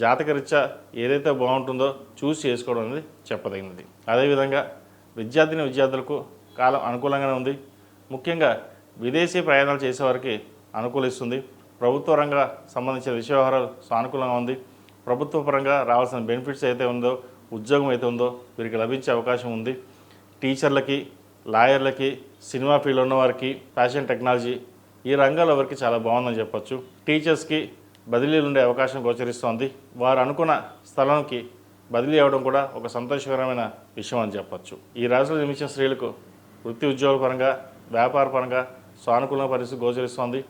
జాతకరీత్యా ఏదైతే బాగుంటుందో చూసి చేసుకోవడం అనేది చెప్పదగినది. అదేవిధంగా విద్యార్థులకు కాలం అనుకూలంగానే ఉంది. ముఖ్యంగా విదేశీ ప్రయాణాలు చేసేవారికి అనుకూలిస్తుంది. ప్రభుత్వ రంగ సంబంధించిన విషయ వ్యవహారాలు సానుకూలంగా ఉంది. ప్రభుత్వ పరంగా రావాల్సిన బెనిఫిట్స్ అయితే ఉందో, ఉద్యోగం అయితే ఉందో వీరికి లభించే అవకాశం ఉంది. టీచర్లకి, లాయర్లకి, సినిమా ఫీల్డ్ ఉన్నవారికి, ఫ్యాషన్ టెక్నాలజీ ఈ రంగాల్లో వారికి చాలా బాగుందని చెప్పొచ్చు. టీచర్స్కి బదిలీలు ఉండే అవకాశం గోచరిస్తోంది. వారు అనుకున్న స్థలానికి బదిలీ అవ్వడం కూడా ఒక సంతోషకరమైన విషయం అని చెప్పొచ్చు. ఈ రాశిలో జన్మించిన స్త్రీలకు వృత్తి ఉద్యోగ పరంగా, వ్యాపార పరంగా సానుకూల పరిస్థితి గోచరిస్తోంది.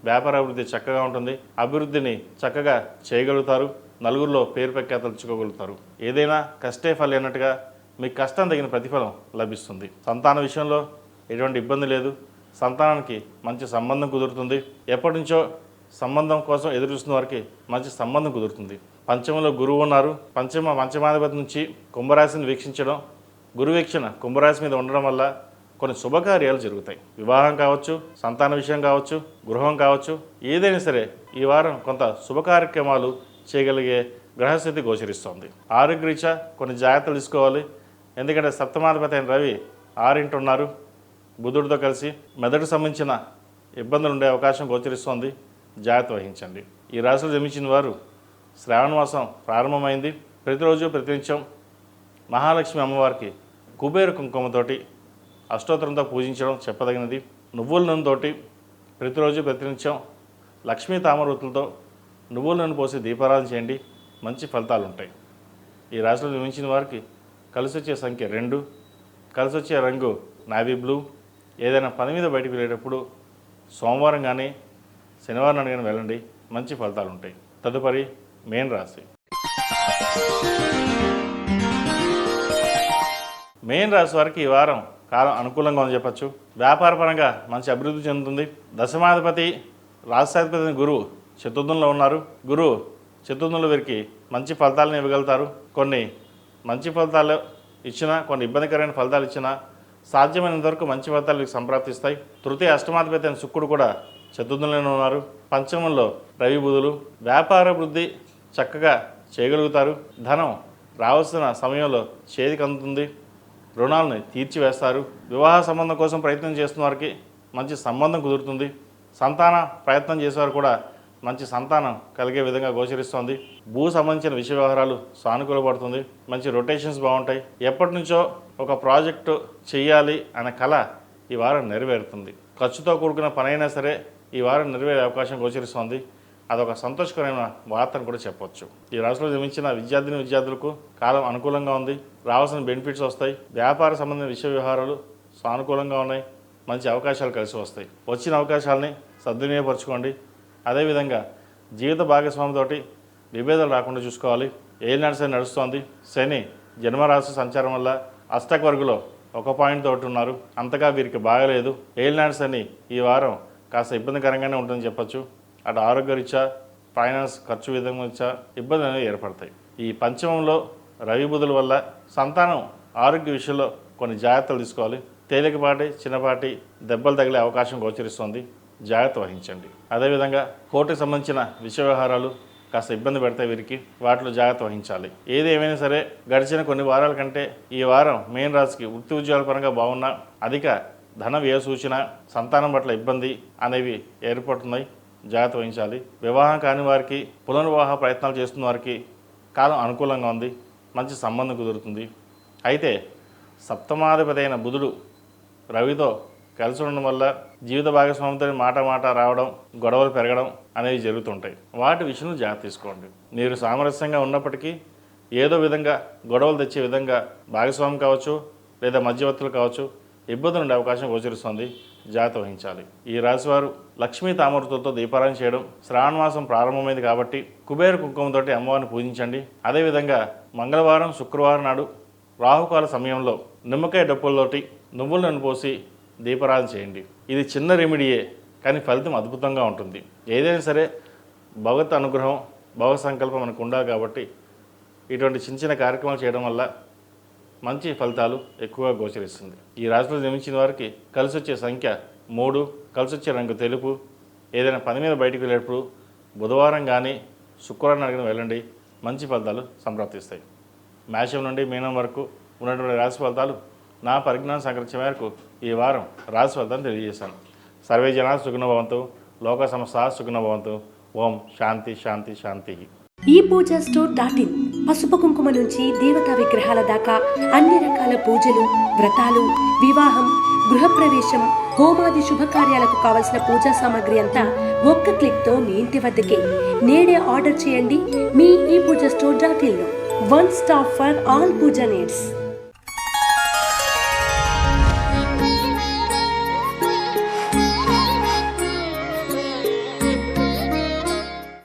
వ్యాపార అభివృద్ధి చక్కగా ఉంటుంది. అభివృద్ధిని చక్కగా చేయగలుగుతారు. నలుగురిలో పేరు ప్రఖ్యాతలు తెచ్చుకోగలుగుతారు. ఏదైనా కష్టే ఫలి అన్నట్టుగా మీ కష్టం తగిన ప్రతిఫలం లభిస్తుంది. సంతాన విషయంలో ఎటువంటి ఇబ్బంది లేదు. సంతానానికి మంచి సంబంధం కుదురుతుంది. ఎప్పటి నుంచో సంబంధం కోసం ఎదురు చూస్తున్న వారికి మంచి సంబంధం కుదురుతుంది. పంచమంలో గురువు ఉన్నారు. పంచమాధిపతి నుంచి కుంభరాశిని వీక్షించడం, గురు వీక్షణ కుంభరాశి మీద ఉండడం వల్ల కొన్ని శుభకార్యాలు జరుగుతాయి. వివాహం కావచ్చు, సంతాన విషయం కావచ్చు, గృహం కావచ్చు, ఏదైనా సరే ఈ వారం కొంత శుభ కార్యక్రమాలు చేయగలిగే గ్రహస్థితి గోచరిస్తోంది. ఆరోగ్యరీత్యా కొన్ని జాగ్రత్తలు తీసుకోవాలి. ఎందుకంటే సప్తమాధిపతి అయిన రవి 6 ఉన్నారు. బుధుడితో కలిసి మెదడుకు సంబంధించిన ఇబ్బందులు ఉండే అవకాశం గోచరిస్తోంది. జాగ్రత్త వహించండి. ఈ రాశిలో జన్మించిన వారు శ్రావణ మాసం ప్రారంభమైంది. ప్రతిరోజు ప్రతినిత్యం మహాలక్ష్మి అమ్మవారికి కుబేర కుంకుమతోటి అష్టోత్తరంతో పూజించడం చెప్పదగినది. నువ్వుల నూనెతోటి ప్రతిరోజు ప్రతినిత్యం లక్ష్మీ తామరవతులతో నువ్వుల నూనె పోసి దీపారాధన చేయండి. మంచి ఫలితాలు ఉంటాయి. ఈ రాశిలో జన్మించిన వారికి కలిసి వచ్చే సంఖ్య 2, కలిసి వచ్చే రంగు నావీ బ్లూ. ఏదైనా పని మీద బయటకు వెళ్ళేటప్పుడు సోమవారం కానీ శనివారం నాడు కానీ వెళ్ళండి. మంచి ఫలితాలు ఉంటాయి. తదుపరి మేన్ రాశి. మేన్ రాశి వారికి ఈ వారం కాలం అనుకూలంగా ఉందని చెప్పచ్చు. వ్యాపారపరంగా మంచి అభివృద్ధి చెందుతుంది. దశమాధిపతి రాష్ట్రాధిపతి గురువు చతుర్థంలో ఉన్నారు. గురువు చతుర్థంలో వీరికి మంచి ఫలితాలను ఇవ్వగలుగుతారు. కొన్ని మంచి ఫలితాలు ఇచ్చినా, కొన్ని ఇబ్బందికరమైన ఫలితాలు ఇచ్చినా సాధ్యమైనంత వరకు మంచి ఫలితాలు వీరికి సంప్రాప్తిస్తాయి. తృతీయ అష్టమాధిపతి అయిన శుక్రుడు కూడా చతుర్థంలోనే ఉన్నారు. పంచమంలో రవి బుధులు. వ్యాపార వృద్ధి చక్కగా చేయగలుగుతారు. ధనం రావాల్సిన సమయంలో చేతికి అందుతుంది. రుణాలను తీర్చివేస్తారు. వివాహ సంబంధం కోసం ప్రయత్నం చేస్తున్న వారికి మంచి సంబంధం కుదురుతుంది. సంతాన ప్రయత్నం చేసేవారు కూడా మంచి సంతానం కలిగే విధంగా గోచరిస్తోంది. భూ సంబంధించిన విషయ వ్యవహారాలు సానుకూలపడుతుంది. మంచి రొటేషన్స్ బాగుంటాయి. ఎప్పటి నుంచో ఒక ప్రాజెక్టు చేయాలి అనే కళ ఈ వారం నెరవేరుతుంది. ఖర్చుతో కూడుకున్న పనైనా సరే ఈ వారం నెరవేరే అవకాశం గోచరిస్తోంది. అదొక సంతోషకరమైన వార్తను కూడా చెప్పవచ్చు. ఈ రాశిలో జన్మించిన విద్యార్థులకు కాలం అనుకూలంగా ఉంది. రావాల్సిన బెనిఫిట్స్ వస్తాయి. వ్యాపార సంబంధించిన విషయ వ్యవహారాలు సానుకూలంగా ఉన్నాయి. మంచి అవకాశాలు కలిసి వస్తాయి. వచ్చిన అవకాశాలని సద్వినియోగపరచుకోండి. అదేవిధంగా జీవిత భాగస్వామితోటి విభేదాలు రాకుండా చూసుకోవాలి. ఏలినాటి శని నడుస్తోంది. శని జన్మరాశి సంచారం వల్ల అష్టక వర్గులో 1 పాయింట్ తోటి ఉన్నారు. అంతగా వీరికి బాగలేదు. ఏలినాటి శని ఈ వారం కాస్త ఇబ్బందికరంగానే ఉంటుందని చెప్పచ్చు. అటు ఆరోగ్యరీత్యా, ఫైనాన్స్ ఖర్చు విధంగా ఇబ్బందులు అనేవి ఏర్పడతాయి. ఈ పంచమంలో రవి బుధుల వల్ల సంతానం ఆరోగ్య విషయంలో కొన్ని జాగ్రత్తలు తీసుకోవాలి. తేలికపాటి చిన్నపాటి దెబ్బలు తగిలే అవకాశం గోచరిస్తోంది. జాగ్రత్త వహించండి. అదేవిధంగా కోర్టుకు సంబంధించిన విషయ వ్యవహారాలు కాస్త ఇబ్బంది పెడతాయి వీరికి. వాటిలో జాగ్రత్త వహించాలి. ఏది ఏమైనా సరే గడిచిన కొన్ని వారాల కంటే ఈ వారం మేన్ రాశికి వృత్తి ఉద్యోగాల పరంగా బాగున్నా, అధిక ధన వ్యయ సూచన, సంతానం పట్ల ఇబ్బంది అనేవి ఏర్పడుతున్నాయి. జాగ్రత్త వహించాలి. వివాహం కాని వారికి, పునర్వివాహ ప్రయత్నాలు చేస్తున్న వారికి కాలం అనుకూలంగా ఉంది. మంచి సంబంధం కుదురుతుంది. అయితే సప్తమాధిపతి అయిన బుధుడు రవితో కలిసి ఉండడం వల్ల జీవిత భాగస్వామితో మాట రావడం, గొడవలు పెరగడం అనేవి జరుగుతుంటాయి. వాటి విషయంలో జాగ్రత్త తీసుకోండి. మీరు సామరస్యంగా ఉన్నప్పటికీ ఏదో విధంగా గొడవలు తెచ్చే విధంగా భాగస్వామి కావచ్చు లేదా మధ్యవర్తులు కావచ్చు ఇబ్బందులు ఉండే అవకాశం గోచరిస్తుంది. జాగ్రత్త వహించాలి. ఈ రాశివారు లక్ష్మీ తామరతులతో దీపారాధన చేయడం, శ్రావణ మాసం ప్రారంభమైంది కాబట్టి కుబేర కుంకుమతోటి అమ్మవారిని పూజించండి. అదేవిధంగా మంగళవారం, శుక్రవారం నాడు రాహుకాల సమయంలో నిమ్మకాయ డప్పులతోటి నువ్వుల నూనె పోసి దీపారాధన చేయండి. ఇది చిన్న రెమెడీయే, కానీ ఫలితం అద్భుతంగా ఉంటుంది. ఏదైనా సరే భగవత్ అనుగ్రహం, భగవత్ సంకల్పం మనకు ఉండాలి కాబట్టి ఇటువంటి చిన్న కార్యక్రమాలు చేయడం వల్ల మంచి ఫలితాలు ఎక్కువగా గోచరిస్తుంది. ఈ రాశిలో జన్మించిన వారికి కలిసి వచ్చే సంఖ్య 3, కలిసి వచ్చే రంగు తెలుపు. ఏదైనా పని మీద బయటకు వెళ్ళేటప్పుడు బుధవారం కానీ శుక్రవారం అడిగిన వెళ్ళండి. మంచి ఫలితాలు సంప్రాప్తిస్తాయి. మేషం నుండి మీనం వరకు ఉన్నటువంటి రాశి ఫలితాలు నా పరిజ్ఞానం సంకరించే మేరకు ఈ వారం రాశి ఫలితాన్ని తెలియజేశాను. సర్వే జనా సుఖినో భవంతు, లోక సమస్త సుఖినో భవంతు. ఓం శాంతి శాంతి శాంతి. ఈ పూజా స్టోర్ .in పసుపు కుంకుమ నుంచి దేవతా విగ్రహాల దాకా అన్ని రకాల పూజలు, వ్రతాలు, వివాహం, గృహప్రవేశం, హోమాది శుభకార్యాలకు కావలసిన పూజా సామాగ్రి అంతా ఒక్క క్లిక్తో మీ ఇంటి వద్దకే. నేడే ఆర్డర్ చేయండి మీ ఈ పూజా స్టోర్ .in లో. One stop for all pooja needs.